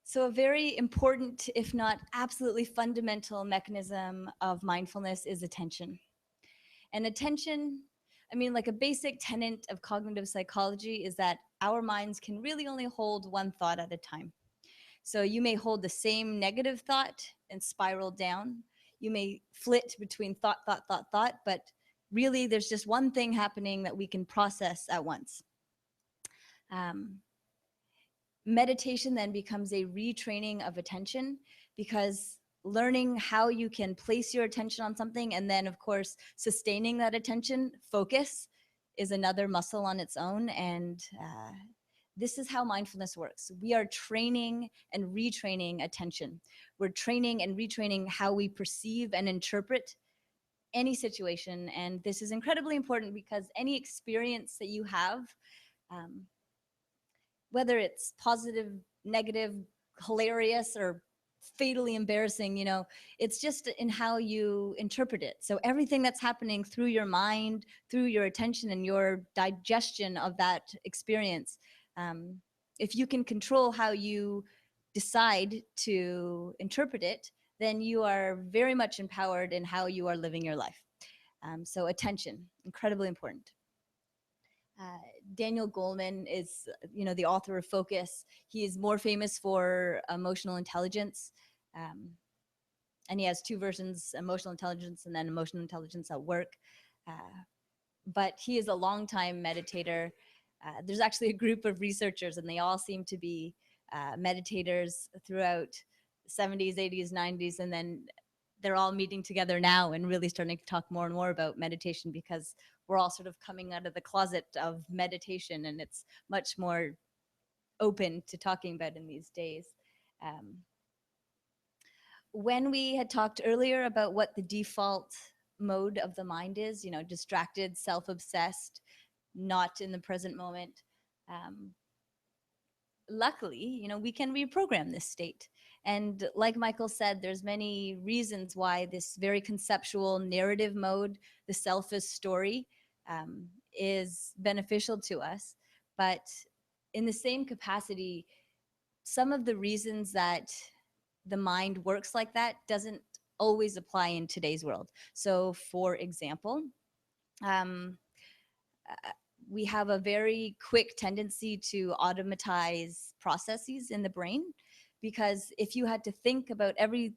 So a very important, if not absolutely fundamental mechanism of mindfulness is attention. And attention, like a basic tenet of cognitive psychology is that our minds can really only hold one thought at a time. So you may hold the same negative thought and spiral down. You may flit between thought, but really there's just one thing happening that we can process at once. Meditation then becomes a retraining of attention, because learning how you can place your attention on something and then, of course, sustaining that attention, focus, is another muscle on its own. And this is how mindfulness works. We are training and retraining attention. We're training and retraining how we perceive and interpret any situation. And this is incredibly important because any experience that you have, whether it's positive, negative, hilarious, or fatally embarrassing, it's just in how you interpret it. So everything that's happening through your mind, through your attention and your digestion of that experience, if you can control how you decide to interpret it, then you are very much empowered in how you are living your life. So attention, incredibly important. Daniel Goleman is, the author of Focus. He is more famous for emotional intelligence. And he has two versions, emotional intelligence and then emotional intelligence at work. But he is a longtime meditator. There's actually a group of researchers, and they all seem to be meditators throughout 70s, 80s, 90s, and then they're all meeting together now and really starting to talk more and more about meditation, because we're all sort of coming out of the closet of meditation, and it's much more open to talking about in these days. When we had talked earlier about what the default mode of the mind is, you know, distracted, self-obsessed, not in the present moment, luckily, you know, we can reprogram this state. And like Michael said, there's many reasons why this very conceptual narrative mode, the selfish story, is beneficial to us. But in the same capacity, some of the reasons that the mind works like that doesn't always apply in today's world. So for example, we have a very quick tendency to automatize processes in the brain, because if you had to think about every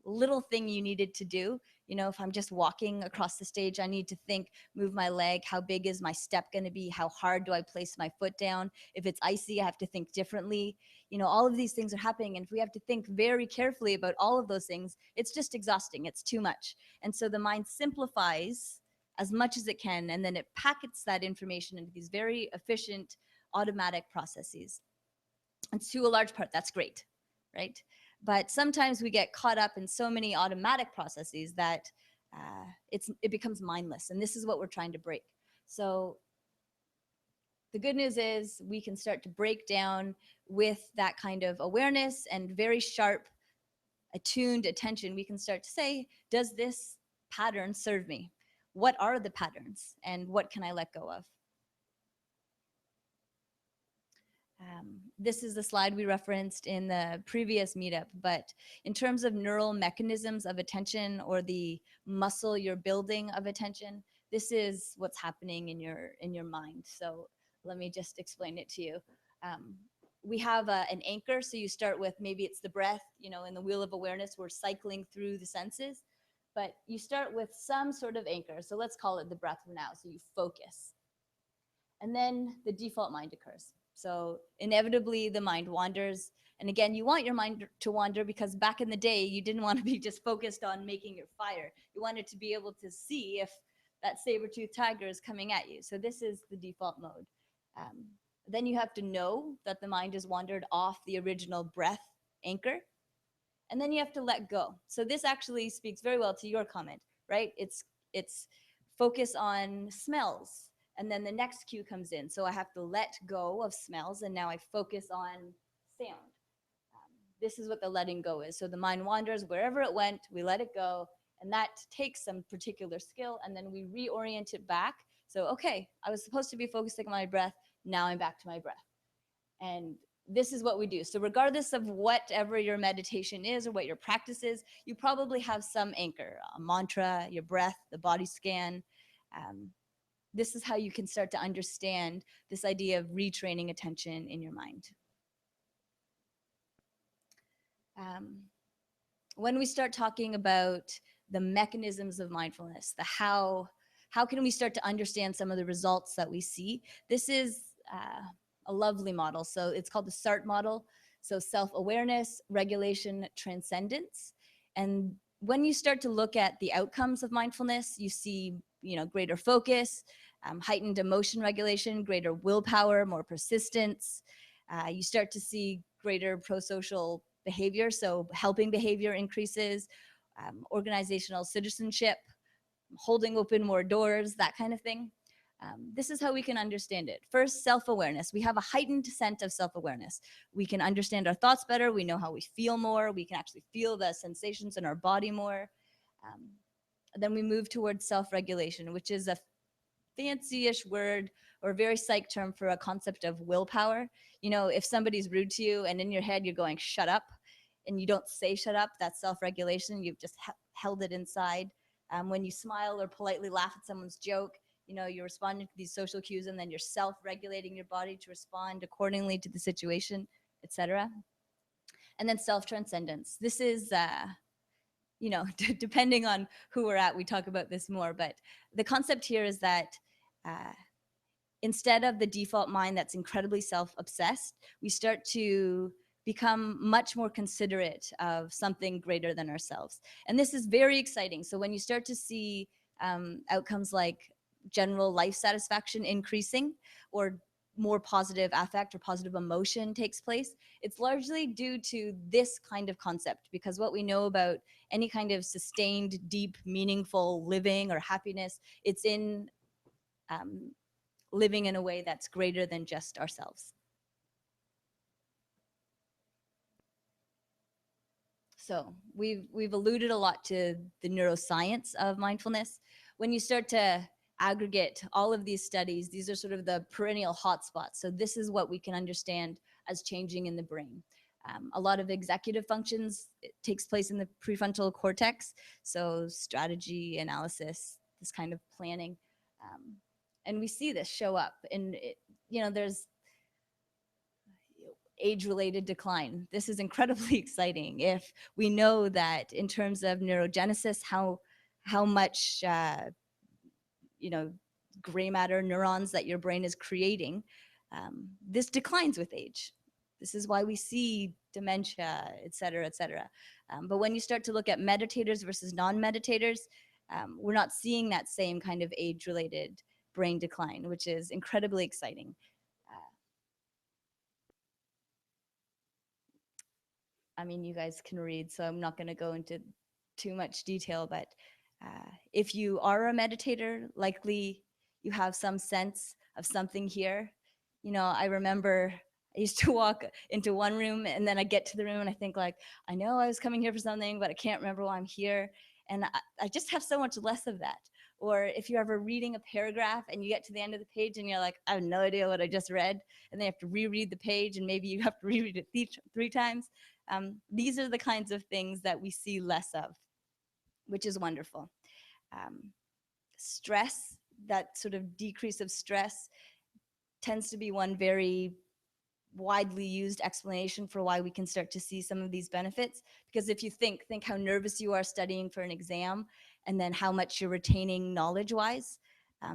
little thing you needed to do, you know, if I'm just walking across the stage, I need to think, move my leg, how big is my step going to be, how hard do I place my foot down, if it's icy I have to think differently, you know, all of these things are happening, and if we have to think very carefully about all of those things, it's just exhausting, it's too much. And so the mind simplifies as much as it can, and then it packets that information into these very efficient automatic processes. And to a large part, that's great, right? But sometimes we get caught up in so many automatic processes that it becomes mindless, and this is what we're trying to break. So the good news is we can start to break down with that kind of awareness and very sharp, attuned attention. We can start to say, does this pattern serve me? What are the patterns, and what can I let go of? This is the slide we referenced in the previous meetup, but in terms of neural mechanisms of attention, or the muscle you're building of attention, this is what's happening in your mind. So let me just explain it to you. We have an anchor, so you start with, maybe it's the breath, you know, in the wheel of awareness, we're cycling through the senses, but you start with some sort of anchor. So let's call it the breath for now. So you focus, and then the default mind occurs. So inevitably the mind wanders. And again, you want your mind to wander because back in the day, you didn't want to be just focused on making your fire. You wanted to be able to see if that saber-toothed tiger is coming at you. So this is the default mode. Then you have to know that the mind has wandered off the original breath anchor. And then you have to let go. So this actually speaks very well to your comment, right? It's focus on smells. And then the next cue comes in. So I have to let go of smells, and now I focus on sound. This is what the letting go is. So the mind wanders wherever it went, we let it go, and that takes some particular skill, and then we reorient it back. So, okay, I was supposed to be focusing on my breath, now I'm back to my breath. And this is what we do. So regardless of whatever your meditation is or what your practice is, you probably have some anchor, a mantra, your breath, the body scan. This is how you can start to understand this idea of retraining attention in your mind. When we start talking about the mechanisms of mindfulness, the how can we start to understand some of the results that we see? This is a lovely model. So it's called the SART model. So self-awareness, regulation, transcendence. And when you start to look at the outcomes of mindfulness, you see, you know, greater focus, heightened emotion regulation, greater willpower, more persistence. You start to see greater pro-social behavior, so helping behavior increases, organizational citizenship, holding open more doors, that kind of thing. This is how we can understand it. First, self-awareness. We have a heightened sense of self-awareness. We can understand our thoughts better. We know how we feel more. We can actually feel the sensations in our body more. Then we move towards self-regulation, which is a fancy-ish word or a very psych term for a concept of willpower. You know, if somebody's rude to you and in your head you're going, shut up, and you don't say shut up, that's self-regulation. You've just held it inside. When you smile or politely laugh at someone's joke, you know, you're responding to these social cues, and then you're self-regulating your body to respond accordingly to the situation, etc. And then self-transcendence. This is, you know, depending on who we're at, we talk about this more, but the concept here is that instead of the default mind that's incredibly self-obsessed, we start to become much more considerate of something greater than ourselves. And this is very exciting. So when you start to see outcomes like general life satisfaction increasing, or more positive affect or positive emotion takes place, it's largely due to this kind of concept, because what we know about any kind of sustained, deep, meaningful living or happiness, it's in living in a way that's greater than just ourselves. So we've alluded a lot to the neuroscience of mindfulness. When you start to aggregate all of these studies, these are sort of the perennial hotspots. So this is what we can understand as changing in the brain. A lot of executive functions, it takes place in the prefrontal cortex. So strategy, analysis, this kind of planning. And we see this show up. And, there's age-related decline. This is incredibly exciting if we know that in terms of neurogenesis, how much gray matter neurons that your brain is creating, this declines with age. This is why we see dementia, et cetera, et cetera. But when you start to look at meditators versus non-meditators, we're not seeing that same kind of age-related brain decline, which is incredibly exciting. I mean, you guys can read, so I'm not going to go into too much detail, but if you are a meditator, likely you have some sense of something here. I remember I used to walk into one room and then I get to the room and I think like, I know I was coming here for something, but I can't remember why I'm here. And I just have so much less of that. Or if you're ever reading a paragraph and you get to the end of the page and you're like, I have no idea what I just read, and then you have to reread the page and maybe you have to reread it three times. These are the kinds of things that we see less of, which is wonderful. Stress, that sort of decrease of stress, tends to be one very widely used explanation for why we can start to see some of these benefits. Because if you think how nervous you are studying for an exam, and then how much you're retaining knowledge-wise.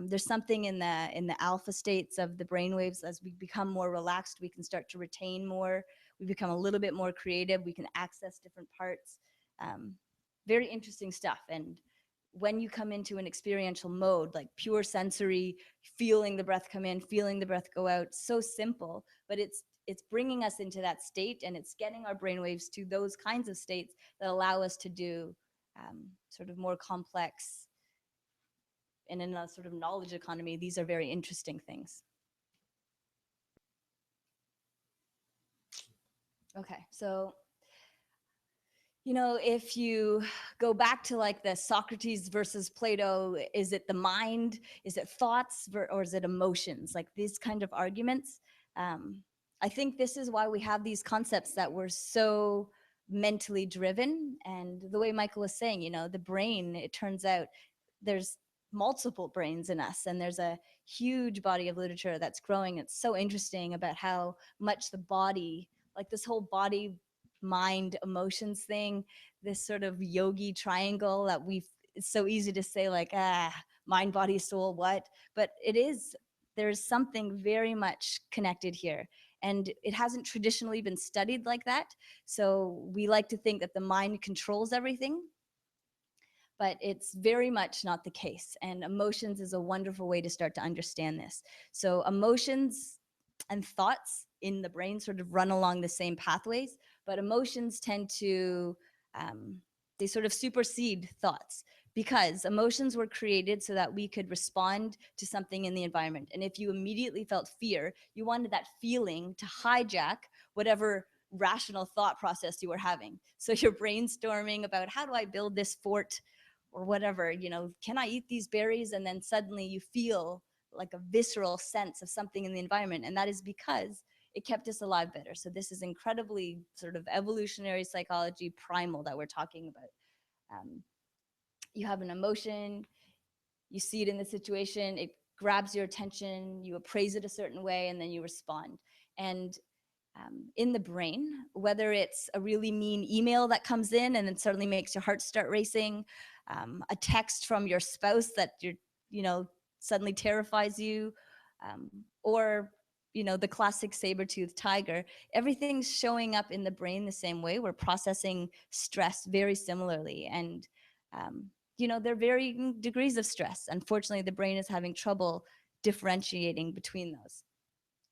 There's something in the alpha states of the brainwaves. As we become more relaxed, we can start to retain more. We become a little bit more creative. We can access different parts. Very interesting stuff. And when you come into an experiential mode, like pure sensory, feeling the breath come in, feeling the breath go out, so simple, but it's bringing us into that state, and it's getting our brainwaves to those kinds of states that allow us to do sort of more complex, and in a sort of knowledge economy, these are very interesting things. Okay, so if you go back to like the Socrates versus Plato, is it the mind, is it thoughts, or is it emotions? Like these kind of arguments. I think this is why we have these concepts that we're so mentally driven. And the way Michael was saying, the brain, it turns out there's multiple brains in us, and there's a huge body of literature that's growing. It's so interesting about how much the body, like this whole body, mind, emotions thing, this sort of yogi triangle that it's so easy to say like, mind, body, soul, what? But there's something very much connected here. And it hasn't traditionally been studied like that. So we like to think that the mind controls everything, but it's very much not the case. And emotions is a wonderful way to start to understand this. So emotions and thoughts in the brain sort of run along the same pathways, but emotions tend to, they sort of supersede thoughts, because emotions were created so that we could respond to something in the environment. And if you immediately felt fear, you wanted that feeling to hijack whatever rational thought process you were having. So you're brainstorming about, how do I build this fort or whatever, can I eat these berries? And then suddenly you feel like a visceral sense of something in the environment. And that is because it kept us alive better. So this is incredibly sort of evolutionary psychology primal that we're talking about. You have an emotion, you see it in the situation, it grabs your attention, you appraise it a certain way, and then you respond. And in the brain, whether it's a really mean email that comes in and then suddenly makes your heart start racing, a text from your spouse that suddenly terrifies you, or the classic saber-toothed tiger, everything's showing up in the brain the same way. We're processing stress very similarly. And, there are varying degrees of stress. Unfortunately, the brain is having trouble differentiating between those.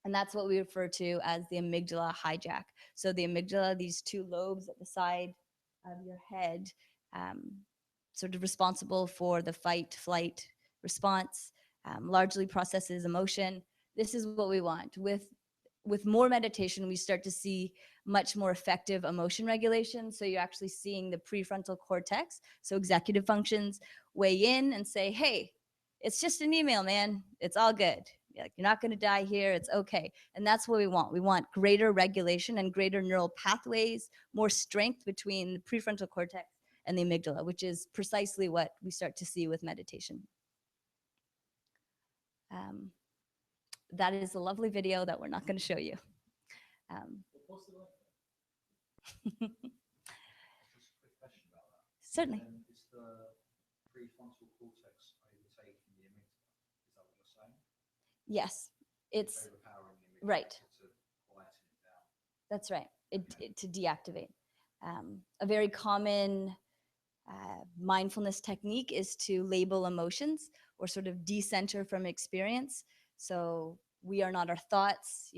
And that's what we refer to as the amygdala hijack. So the amygdala, these two lobes at the side of your head, sort of responsible for the fight, flight response, largely processes emotion. This is what we want. With more meditation, we start to see much more effective emotion regulation. So you're actually seeing the prefrontal cortex, so executive functions, weigh in and say, hey, it's just an email, man. It's all good. You're not going to die here. It's okay. And that's what we want. We want greater regulation and greater neural pathways, more strength between the prefrontal cortex and the amygdala, which is precisely what we start to see with meditation. That is a lovely video that we're not going to show you. Certainly. Is the prefrontal cortex overtaking the amygdala? Is that what you're saying? Yes, it's overpowering the amygdala right. to quieten it down. That's right. To deactivate. A very common mindfulness technique is to label emotions or sort of decenter from experience. So we are not our thoughts.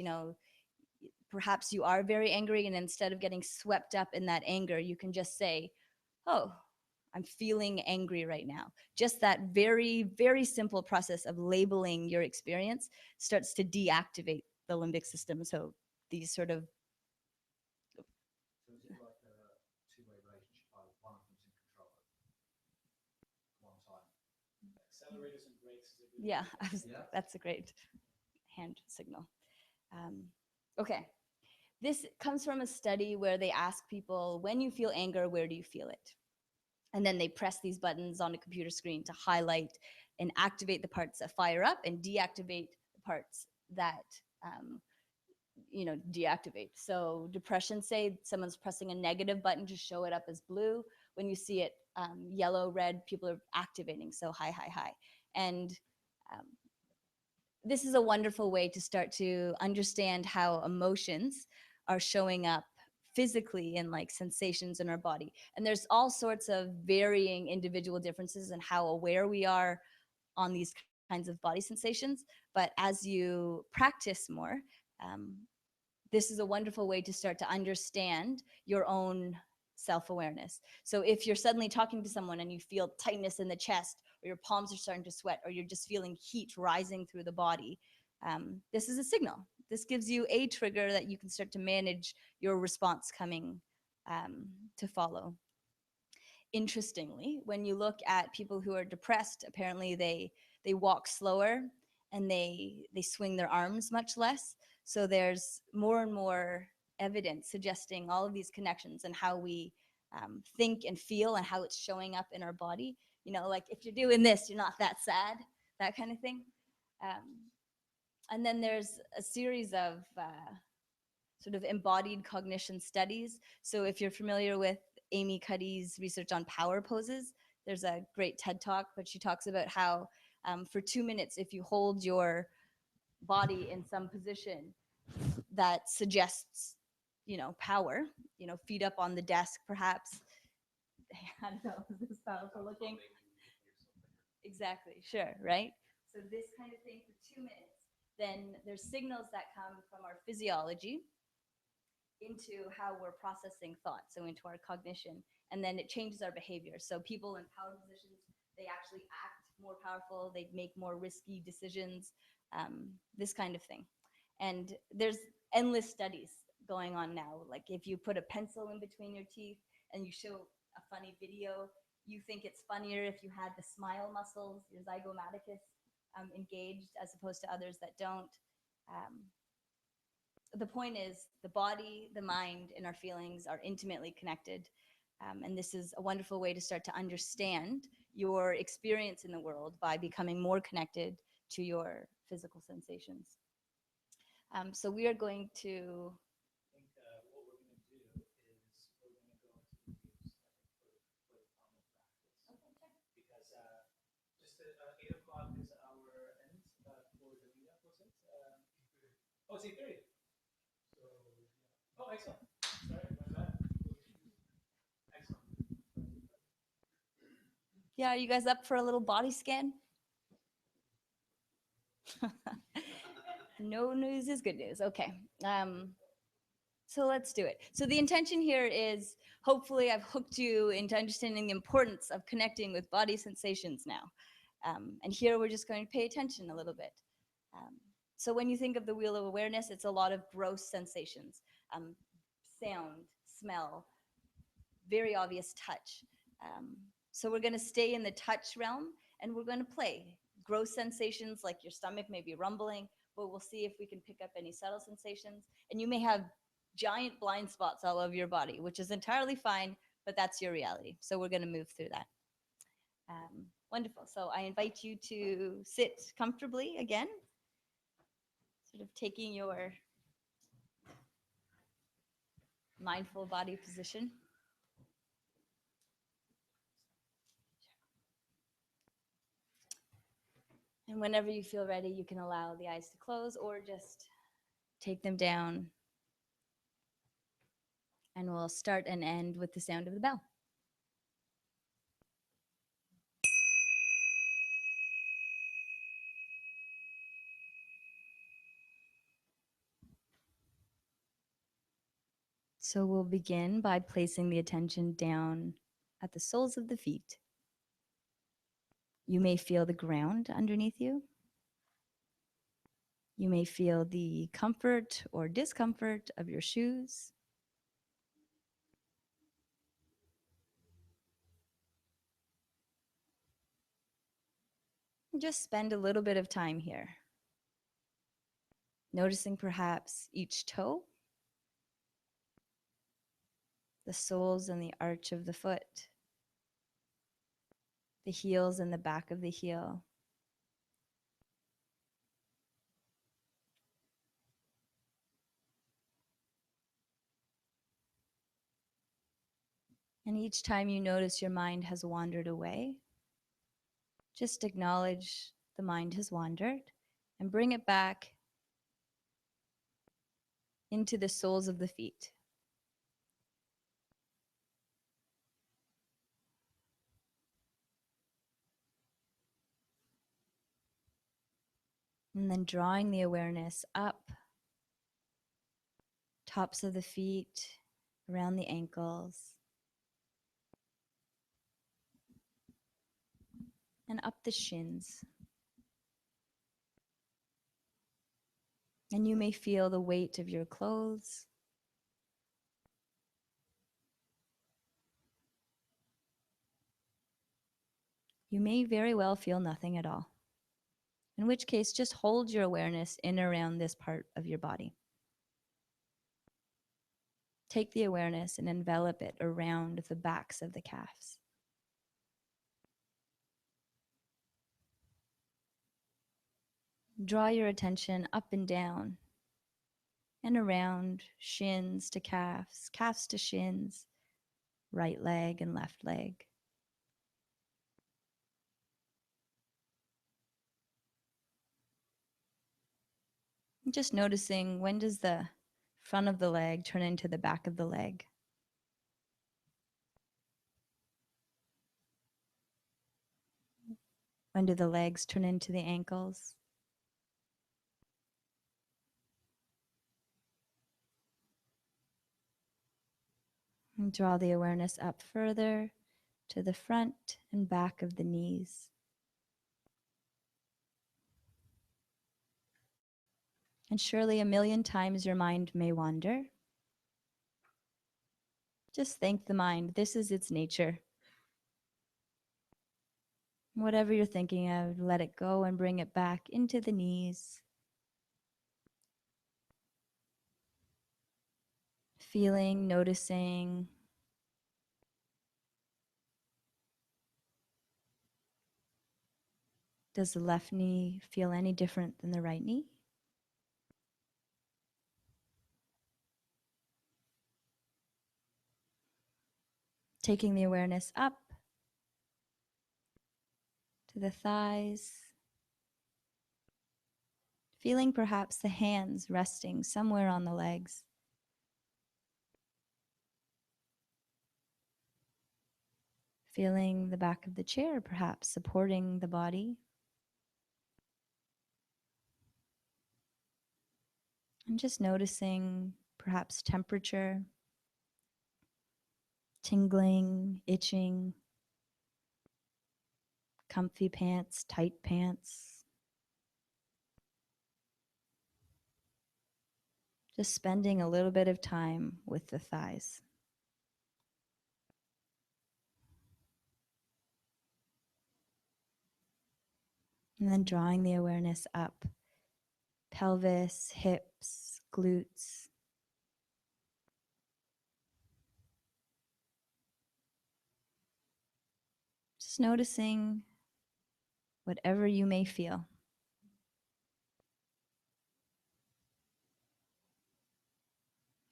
Perhaps you are very angry, and instead of getting swept up in that anger, you can just say, oh, I'm feeling angry right now. Just that very, very simple process of labeling your experience starts to deactivate the limbic system. So these sort of So is it like a two-way relationship? One of them's in control at one time. Accelerators and brakes. yeah, that's a great hand signal. Okay, this comes from a study where they ask people, when you feel anger, where do you feel it? And then they press these buttons on a computer screen to highlight and activate the parts that fire up and deactivate the parts that deactivate. So depression, say someone's pressing a negative button to show it up as blue. When you see it yellow, red, people are activating. So high, high, high. And this is a wonderful way to start to understand how emotions are showing up physically in like sensations in our body. And there's all sorts of varying individual differences in how aware we are on these kinds of body sensations. But as you practice more, this is a wonderful way to start to understand your own self-awareness. So if you're suddenly talking to someone and you feel tightness in the chest, or your palms are starting to sweat, or you're just feeling heat rising through the body, this is a signal. This gives you a trigger that you can start to manage your response coming to follow. Interestingly, when you look at people who are depressed, apparently they walk slower and they swing their arms much less. So there's more and more evidence suggesting all of these connections and how we think and feel and how it's showing up in our body. Like if you're doing this, you're not that sad, that kind of thing. And then there's a series of sort of embodied cognition studies. So if you're familiar with Amy Cuddy's research on power poses, there's a great TED Talk, but she talks about how for 2 minutes, if you hold your body in some position that suggests, power, feet up on the desk, perhaps. I don't know, is this powerful looking? Exactly, sure, right? So this kind of thing for 2 minutes, then there's signals that come from our physiology into how we're processing thought, so into our cognition, and then it changes our behavior. So people in power positions, they actually act more powerful, they make more risky decisions, this kind of thing. And there's endless studies going on now. Like if you put a pencil in between your teeth and you show a funny video, you think it's funnier if you had the smile muscles, your zygomaticus, engaged, as opposed to others that don't. The point is the body, the mind, and our feelings are intimately connected. And this is a wonderful way to start to understand your experience in the world by becoming more connected to your physical sensations. So we are going to. I think what we're going to do is we're going to go into use for the common practice. Because just 8 o'clock is our end for the meetup, was it? Oh, it's 8:30. So, oh, excellent. Sorry, my bad. Excellent. Yeah, are you guys up for a little body scan? No news is good news. Okay. So let's do it. So the intention here is hopefully I've hooked you into understanding the importance of connecting with body sensations now. And here we're just going to pay attention a little bit. So when you think of the wheel of awareness, it's a lot of gross sensations, sound, smell, very obvious touch. So we're going to stay in the touch realm and we're going to play. Gross sensations like your stomach may be rumbling, but we'll see if we can pick up any subtle sensations. And you may have giant blind spots all over your body, which is entirely fine, but that's your reality. So we're going to move through that. Wonderful. So I invite you to sit comfortably again, sort of taking your mindful body position. And whenever you feel ready, you can allow the eyes to close or just take them down. And we'll start and end with the sound of the bell. So we'll begin by placing the attention down at the soles of the feet. You may feel the ground underneath you. You may feel the comfort or discomfort of your shoes. Just spend a little bit of time here, noticing perhaps each toe, the soles and the arch of the foot, the heels and the back of the heel. And each time you notice your mind has wandered away, just acknowledge the mind has wandered and bring it back into the soles of the feet. And then drawing the awareness up, tops of the feet, around the ankles, and up the shins. And you may feel the weight of your clothes. You may very well feel nothing at all, in which case just hold your awareness in and around this part of your body. Take the awareness and envelop it around the backs of the calves. Draw your attention up and down and around shins to calves, calves to shins, right leg and left leg. Just noticing, when does the front of the leg turn into the back of the leg? When do the legs turn into the ankles? And draw the awareness up further to the front and back of the knees. And surely a million times your mind may wander. Just thank the mind. This is its nature. Whatever you're thinking of, let it go and bring it back into the knees. Feeling, noticing. Does the left knee feel any different than the right knee? Taking the awareness up to the thighs, Feeling perhaps the hands resting somewhere on the legs. Feeling the back of the chair perhaps supporting the body. And just noticing perhaps temperature, tingling, itching, comfy pants, tight pants. Just spending a little bit of time with the thighs. And then drawing the awareness up. Pelvis, hips, glutes. Just noticing whatever you may feel.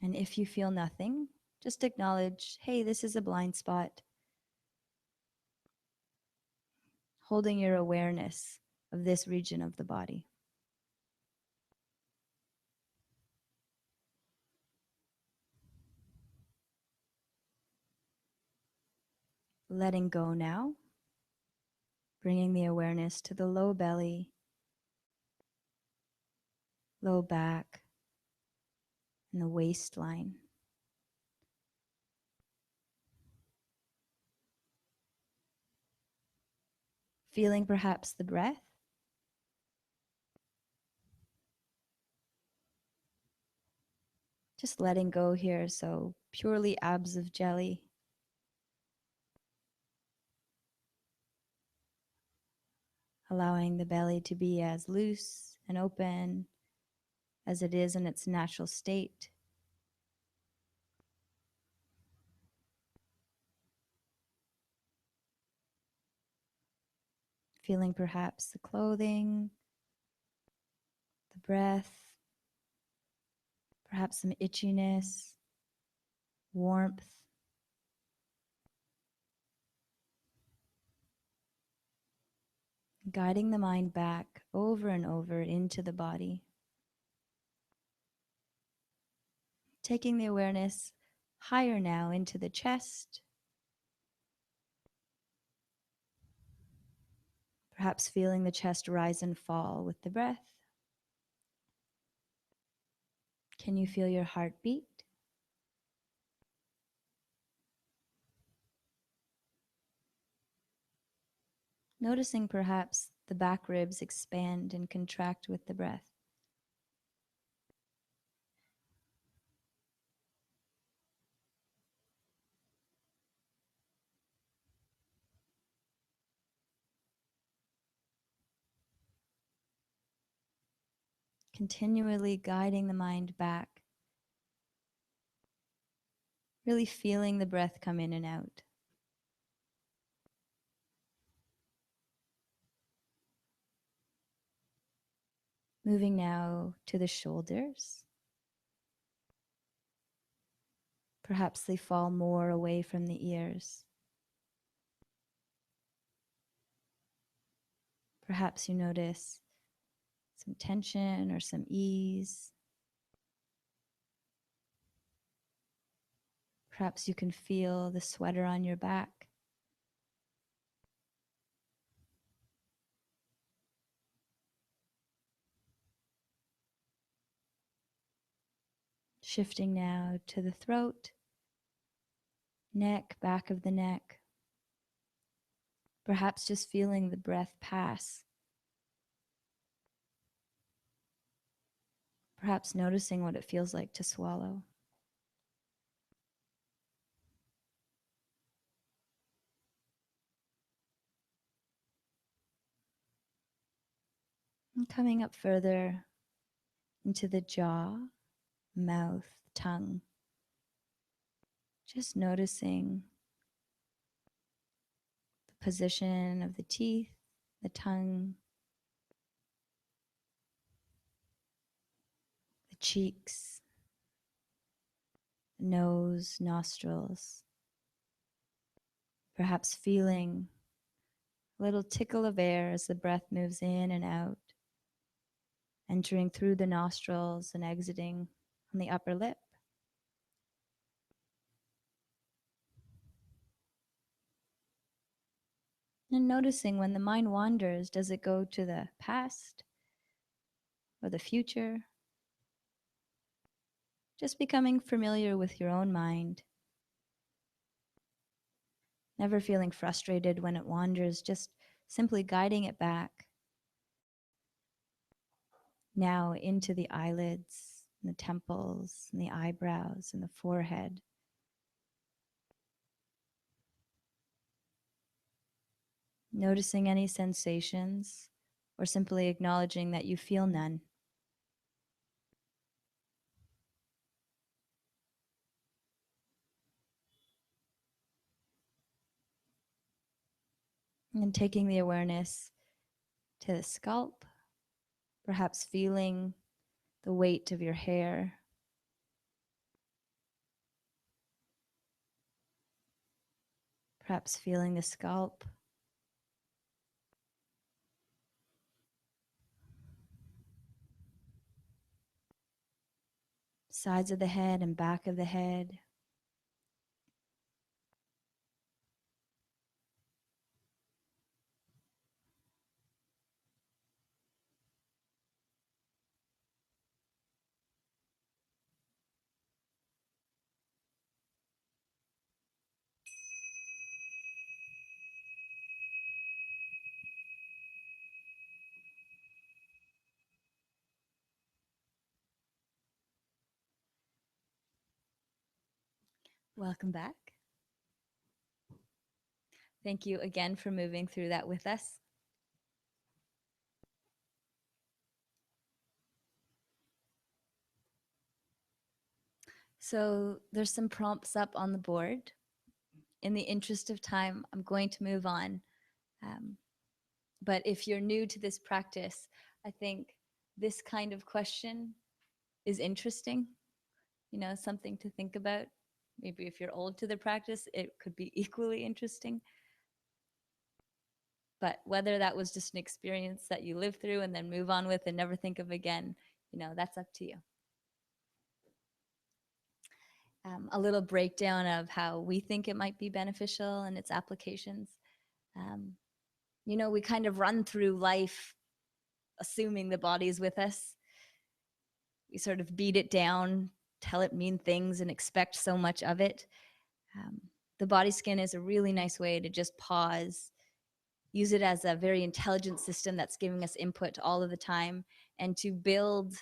And if you feel nothing, just acknowledge, hey, this is a blind spot. Holding your awareness of this region of the body. Letting go now. Bringing the awareness to the low belly, low back, and the waistline. Feeling perhaps the breath. Just letting go here, so purely abs of jelly. Allowing the belly to be as loose and open as it is in its natural state. Feeling perhaps the clothing, the breath, perhaps some itchiness, warmth. Guiding the mind back over and over into the body. Taking the awareness higher now into the chest. Perhaps feeling the chest rise and fall with the breath. Can you feel your heartbeat? Noticing perhaps the back ribs expand and contract with the breath. Continually guiding the mind back. Really feeling the breath come in and out. Moving now to the shoulders. Perhaps they fall more away from the ears. Perhaps you notice some tension or some ease. Perhaps you can feel the sweater on your back. Shifting now to the throat, neck, back of the neck. Perhaps just feeling the breath pass. Perhaps noticing what it feels like to swallow. And coming up further into the jaw, mouth, tongue. Just noticing the position of the teeth, the tongue, the cheeks, the nose, nostrils. Perhaps feeling a little tickle of air as the breath moves in and out. entering through the nostrils and exiting on the upper lip. And noticing when the mind wanders, does it go to the past or the future? Just becoming familiar with your own mind. Never feeling frustrated when it wanders, just simply guiding it back. Now into the eyelids, and the temples, and the eyebrows, and the forehead. Noticing any sensations, or simply acknowledging that you feel none. And taking the awareness to the scalp, perhaps feeling the weight of your hair. Perhaps feeling the scalp. Sides of the head and back of the head. Welcome back. Thank you again for moving through that with us. So there's some prompts up on the board. In the interest of time, I'm going to move on. But if you're new to this practice, I think this kind of question is interesting, something to think about. Maybe if you're old to the practice, it could be equally interesting. But whether that was just an experience that you live through and then move on with and never think of again, that's up to you. A little breakdown of how we think it might be beneficial and its applications. We kind of run through life assuming the body's with us. We sort of beat it down, tell it mean things, and expect so much of it. The body scan is a really nice way to just pause, use it as a very intelligent system that's giving us input all of the time, and to build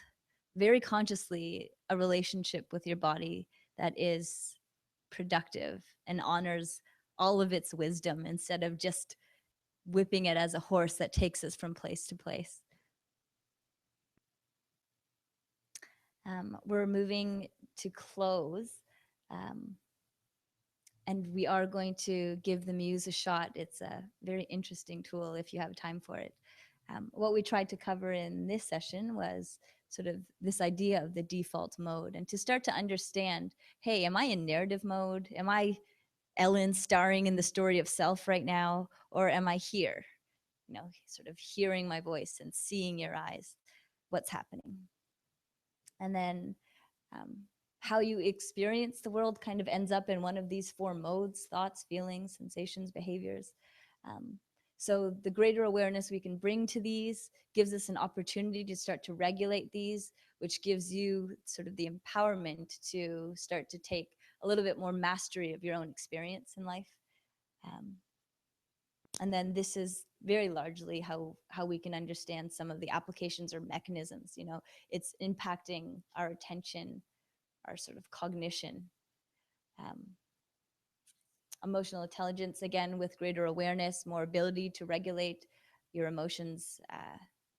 very consciously a relationship with your body that is productive and honors all of its wisdom instead of just whipping it as a horse that takes us from place to place. We're moving to close, and we are going to give the Muse a shot. It's a very interesting tool if you have time for it. What we tried to cover in this session was sort of this idea of the default mode, and to start to understand, hey, am I in narrative mode? Am I Ellen starring in the story of self right now? Or am I here, sort of hearing my voice and seeing your eyes, what's happening? And then how you experience the world kind of ends up in one of these four modes: thoughts, feelings, sensations, behaviors. So the greater awareness we can bring to these gives us an opportunity to start to regulate these, which gives you sort of the empowerment to start to take a little bit more mastery of your own experience in life. And then this is very largely how we can understand some of the applications or mechanisms. It's impacting our attention, our sort of cognition. Emotional intelligence, again, with greater awareness, more ability to regulate your emotions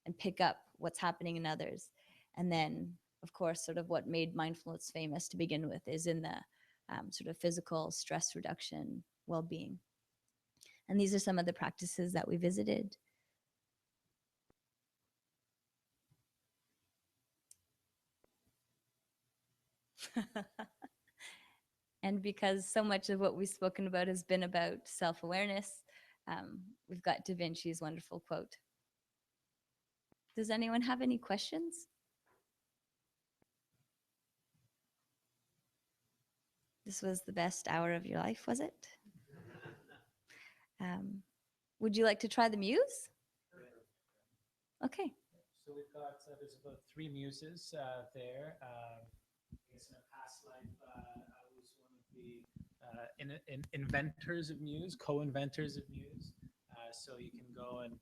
and pick up what's happening in others. And then, of course, sort of what made mindfulness famous to begin with is in the sort of physical stress reduction, well-being. And these are some of the practices that we visited. And because so much of what we've spoken about has been about self-awareness, we've got Da Vinci's wonderful quote. Does anyone have any questions? This was the best hour of your life, was it? Would you like to try the muse? Okay. So we've got, there's about 3 muses there. I guess in a past life, I was one of the inventors of Muse, co-inventors of Muse. So you can go and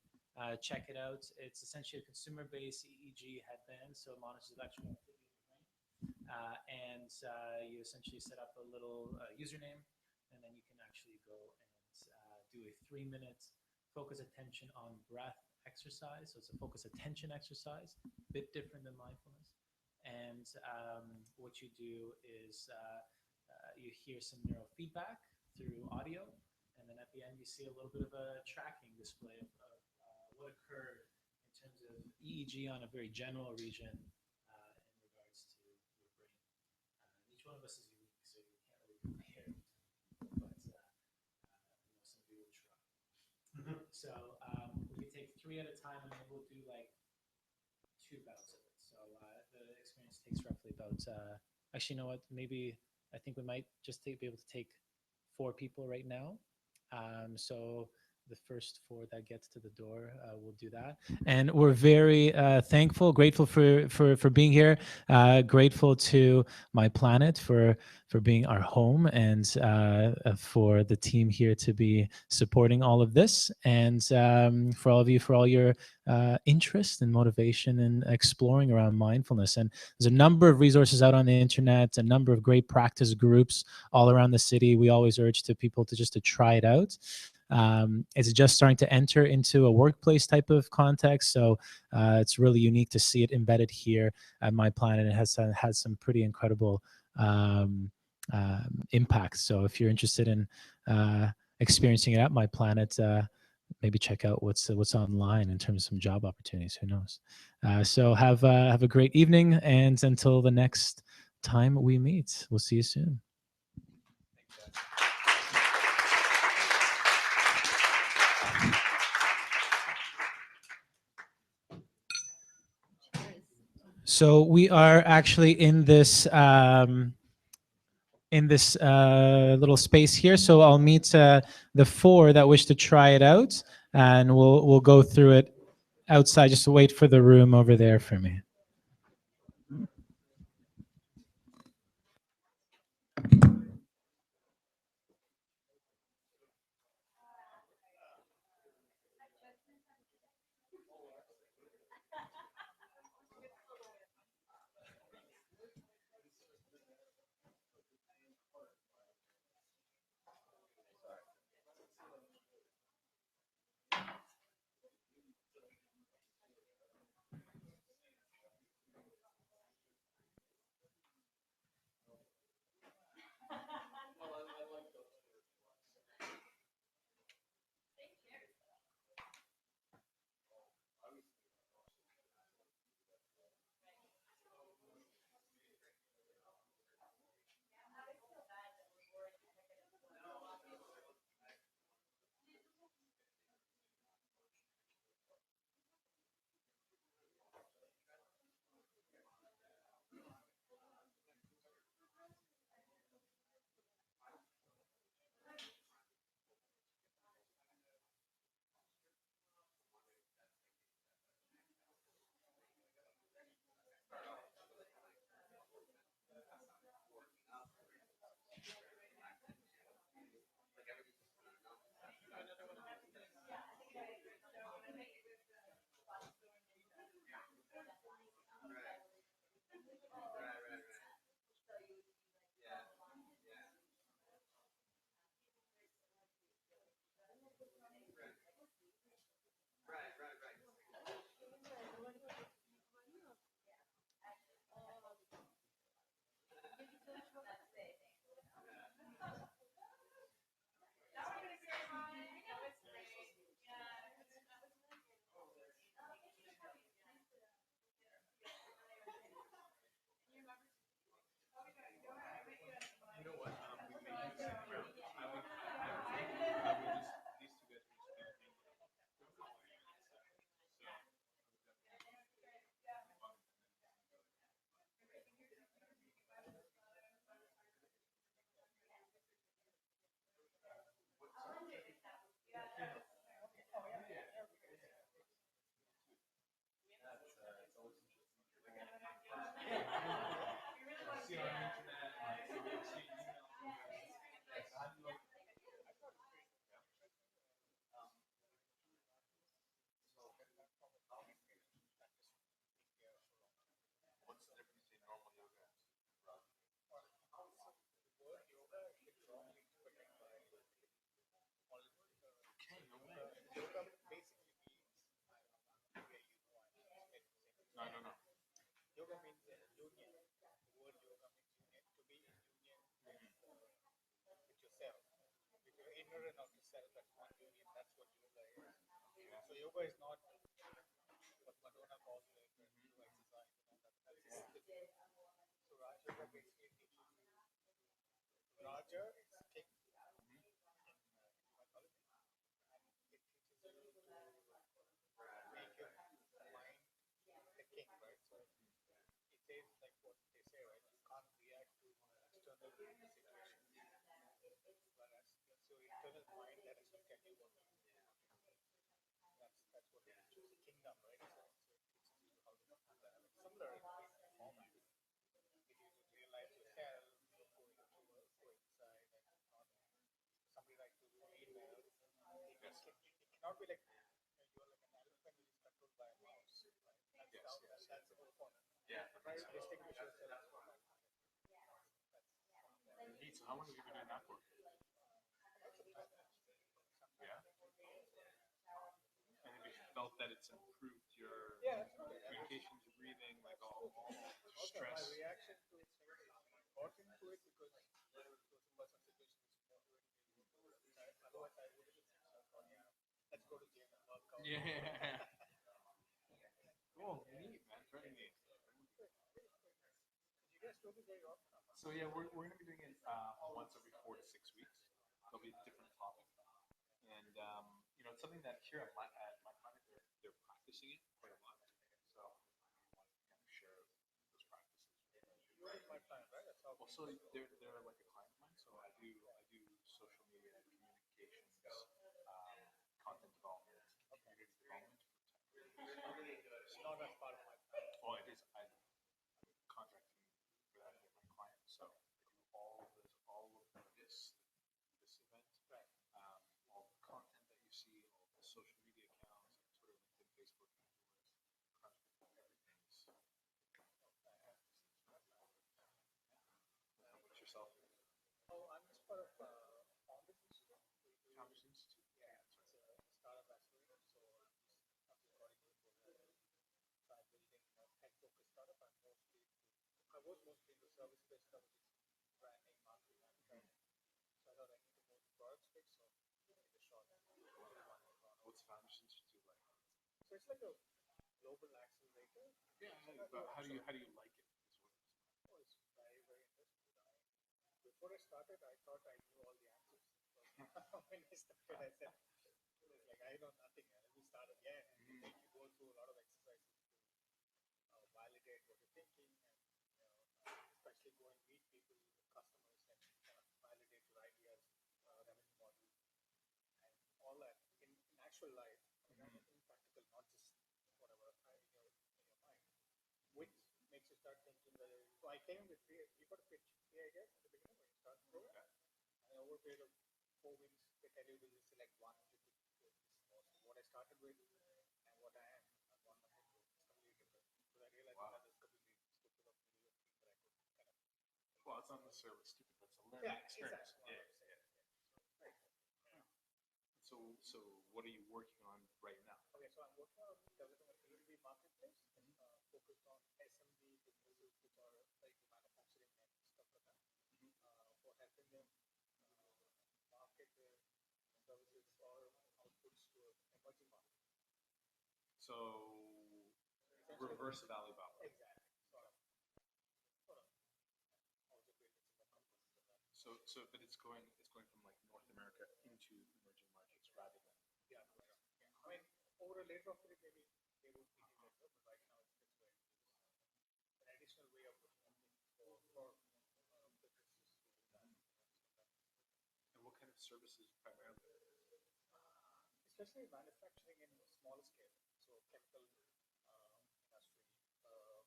check it out. It's essentially a consumer-based EEG headband, so it monitors electrical activity in the brain. And you essentially set up a little username, and then you can actually go and do a 3-minute focus attention on breath exercise. So it's a focus attention exercise, a bit different than mindfulness. And what you do is you hear some neurofeedback through audio, and then at the end you see a little bit of a tracking display of what occurred in terms of EEG on a very general region in regards to your brain. Each one of us is unique, so you can't really compare, but some people try. So we take 3 at a time, and then we'll do like 2 bouts of it. So the experience takes roughly about, actually, you know what, maybe I think we might just be able to take 4 people right now. So the first 4 that gets to the door, we'll do that. And we're very thankful, grateful for being here. Grateful to Myplanet for being our home, and for the team here to be supporting all of this, and for all of you for all your interest and motivation in exploring around mindfulness. And there's a number of resources out on the internet, a number of great practice groups all around the city. We always urge to people to try it out. It's just starting to enter into a workplace type of context, so it's really unique to see it embedded here at Myplanet. It has had some pretty incredible impact. So if you're interested in experiencing it at Myplanet, maybe check out what's online in terms of some job opportunities. Who knows? So have a great evening, and until the next time we meet, we'll see you soon. So we are actually in this little space here. So I'll meet the 4 that wish to try it out, and we'll go through it outside. Just wait for the room over there for me. yoga is not what Madonna calls like a true exercise and all that. That's different. So Raj Yoga basically teaches Raja is king in mythology, and it teaches you to make your mind the king, right? So it says like what they say, right? You can't react to external situations, whereas it's your internal mind that is look at you what you do. That's what it teaches. Kingdom, right? So it teaches you how to do that. Similar in format. If you realize yourself, you're going to go inside and not somebody like to read well. It cannot be like you're like an elephant which is controlled by a mouse, right? That's the whole point. Yeah. Try to distinguish yourself. Neat. So how long have you been doing that for? Yeah. And have you felt that it's improved your communication, your breathing, like all stress? My reaction to it is got into it because those simple situations is motivating me to do it. Otherwise, I would have thought, yeah, let's go to gym and work out. Yeah. Cool. Neat, man. Very neat. You guys do this very often. So yeah, we're going to be doing it once every 4 to 6 weeks. There'll be a different topic, and you know, it's something that here at Myplanet they're practicing it quite a lot. So I want to kind of share those practices. You're in my plan, right? That's how. Well, so they're like a client of mine. So I do social media communications, content development, community development. It's not as part of my plan. Well, it is. I'm contracting for that with my clients, so I do all of this event, Right. all the content that you see, all the social media accounts, Twitter, LinkedIn, Facebook, everything's. What's yourself? Oh, I'm just part of Founders Institute. Founders Institute. Yeah, it's a startup accelerator. So I'm just coordinating for try building a tech-focused startup. I was mostly in the service-based stuff, which is branding, marketing, advertising. So I thought I need to move to product space. So in the short, What's Founders Institute like? so it's like a global accelerator. Yeah, but how do you like it? Oh, it's very, very interesting. Before I started, I thought I knew all the answers. But when I started, I said, it's like, I know nothing. Let me start again. And you make you go through a lot of exercises to validate what you're thinking, and especially go and meet people, customers, and kind of validate your ideas, revenue model, and all that in actual life, in practical, not just whatever in your mind, which makes you start thinking whether. So I came with three. You got to pitch three ideas at the beginning when you start the program, and over a period of 4 weeks, they tell you to just select one. What I started with and what I am, and one of them is completely different. Because I realized that is completely stupid of me to think that I could kind of. Well, it's not necessarily stupid. That's a learning experience. Exactly. So what are you working on right now? Okay, so I'm working on developing a B2B marketplace focused on SMB businesses which are like manufacturing and stuff like that, for helping them market their services or outputs to emerging markets. So reverse of Alibaba. Exactly. Sort of. Also building some more components of that. So but it's going from like North America into emerging markets rather than. Yeah. I mean, over a later period, maybe they would be later, but right now it's where an additional way of looking at things for businesses to do that. And what kind of services primarily? Especially manufacturing in smaller scale, so chemical industry,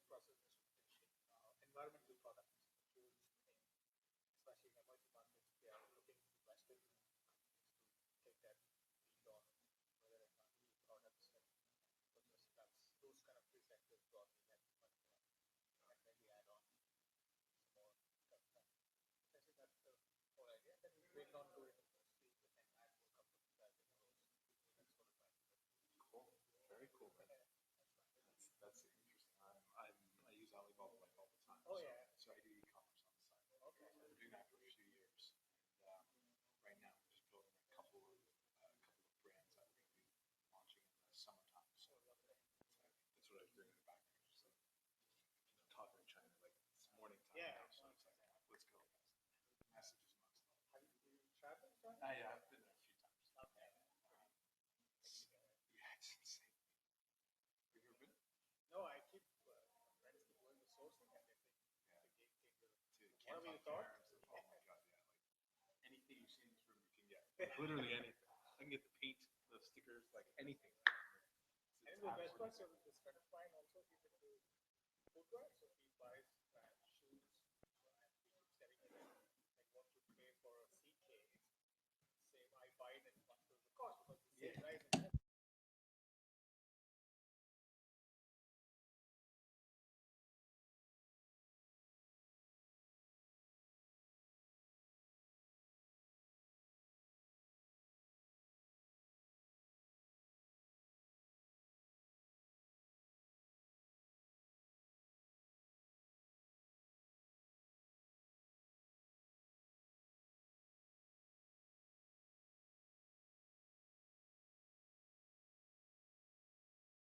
process instrumentation, environmental products, huge thing. Especially in emerging markets, they are looking to Western companies to take that lead on whether it's not new products and that's those kind of three sectors broadly that and maybe add on some more stuff. Essentially, that's the whole idea. Then we build on to it, see if we can add more companies that that's sort of like. Cool. Very cool, man. That's interesting. I use Alibaba like all the time. Oh, yeah. So I do e-commerce on the side. Okay. So I've been doing that for a few years, and right now I'm just building a couple of brands that we're going to be launching in the summer. thought. Oh my god, yeah. Like anything you see in this room, you can get. Literally anything. I can get the paint, the stickers, like anything. And the best part, so this friend of mine also, he would do footwear, so he buys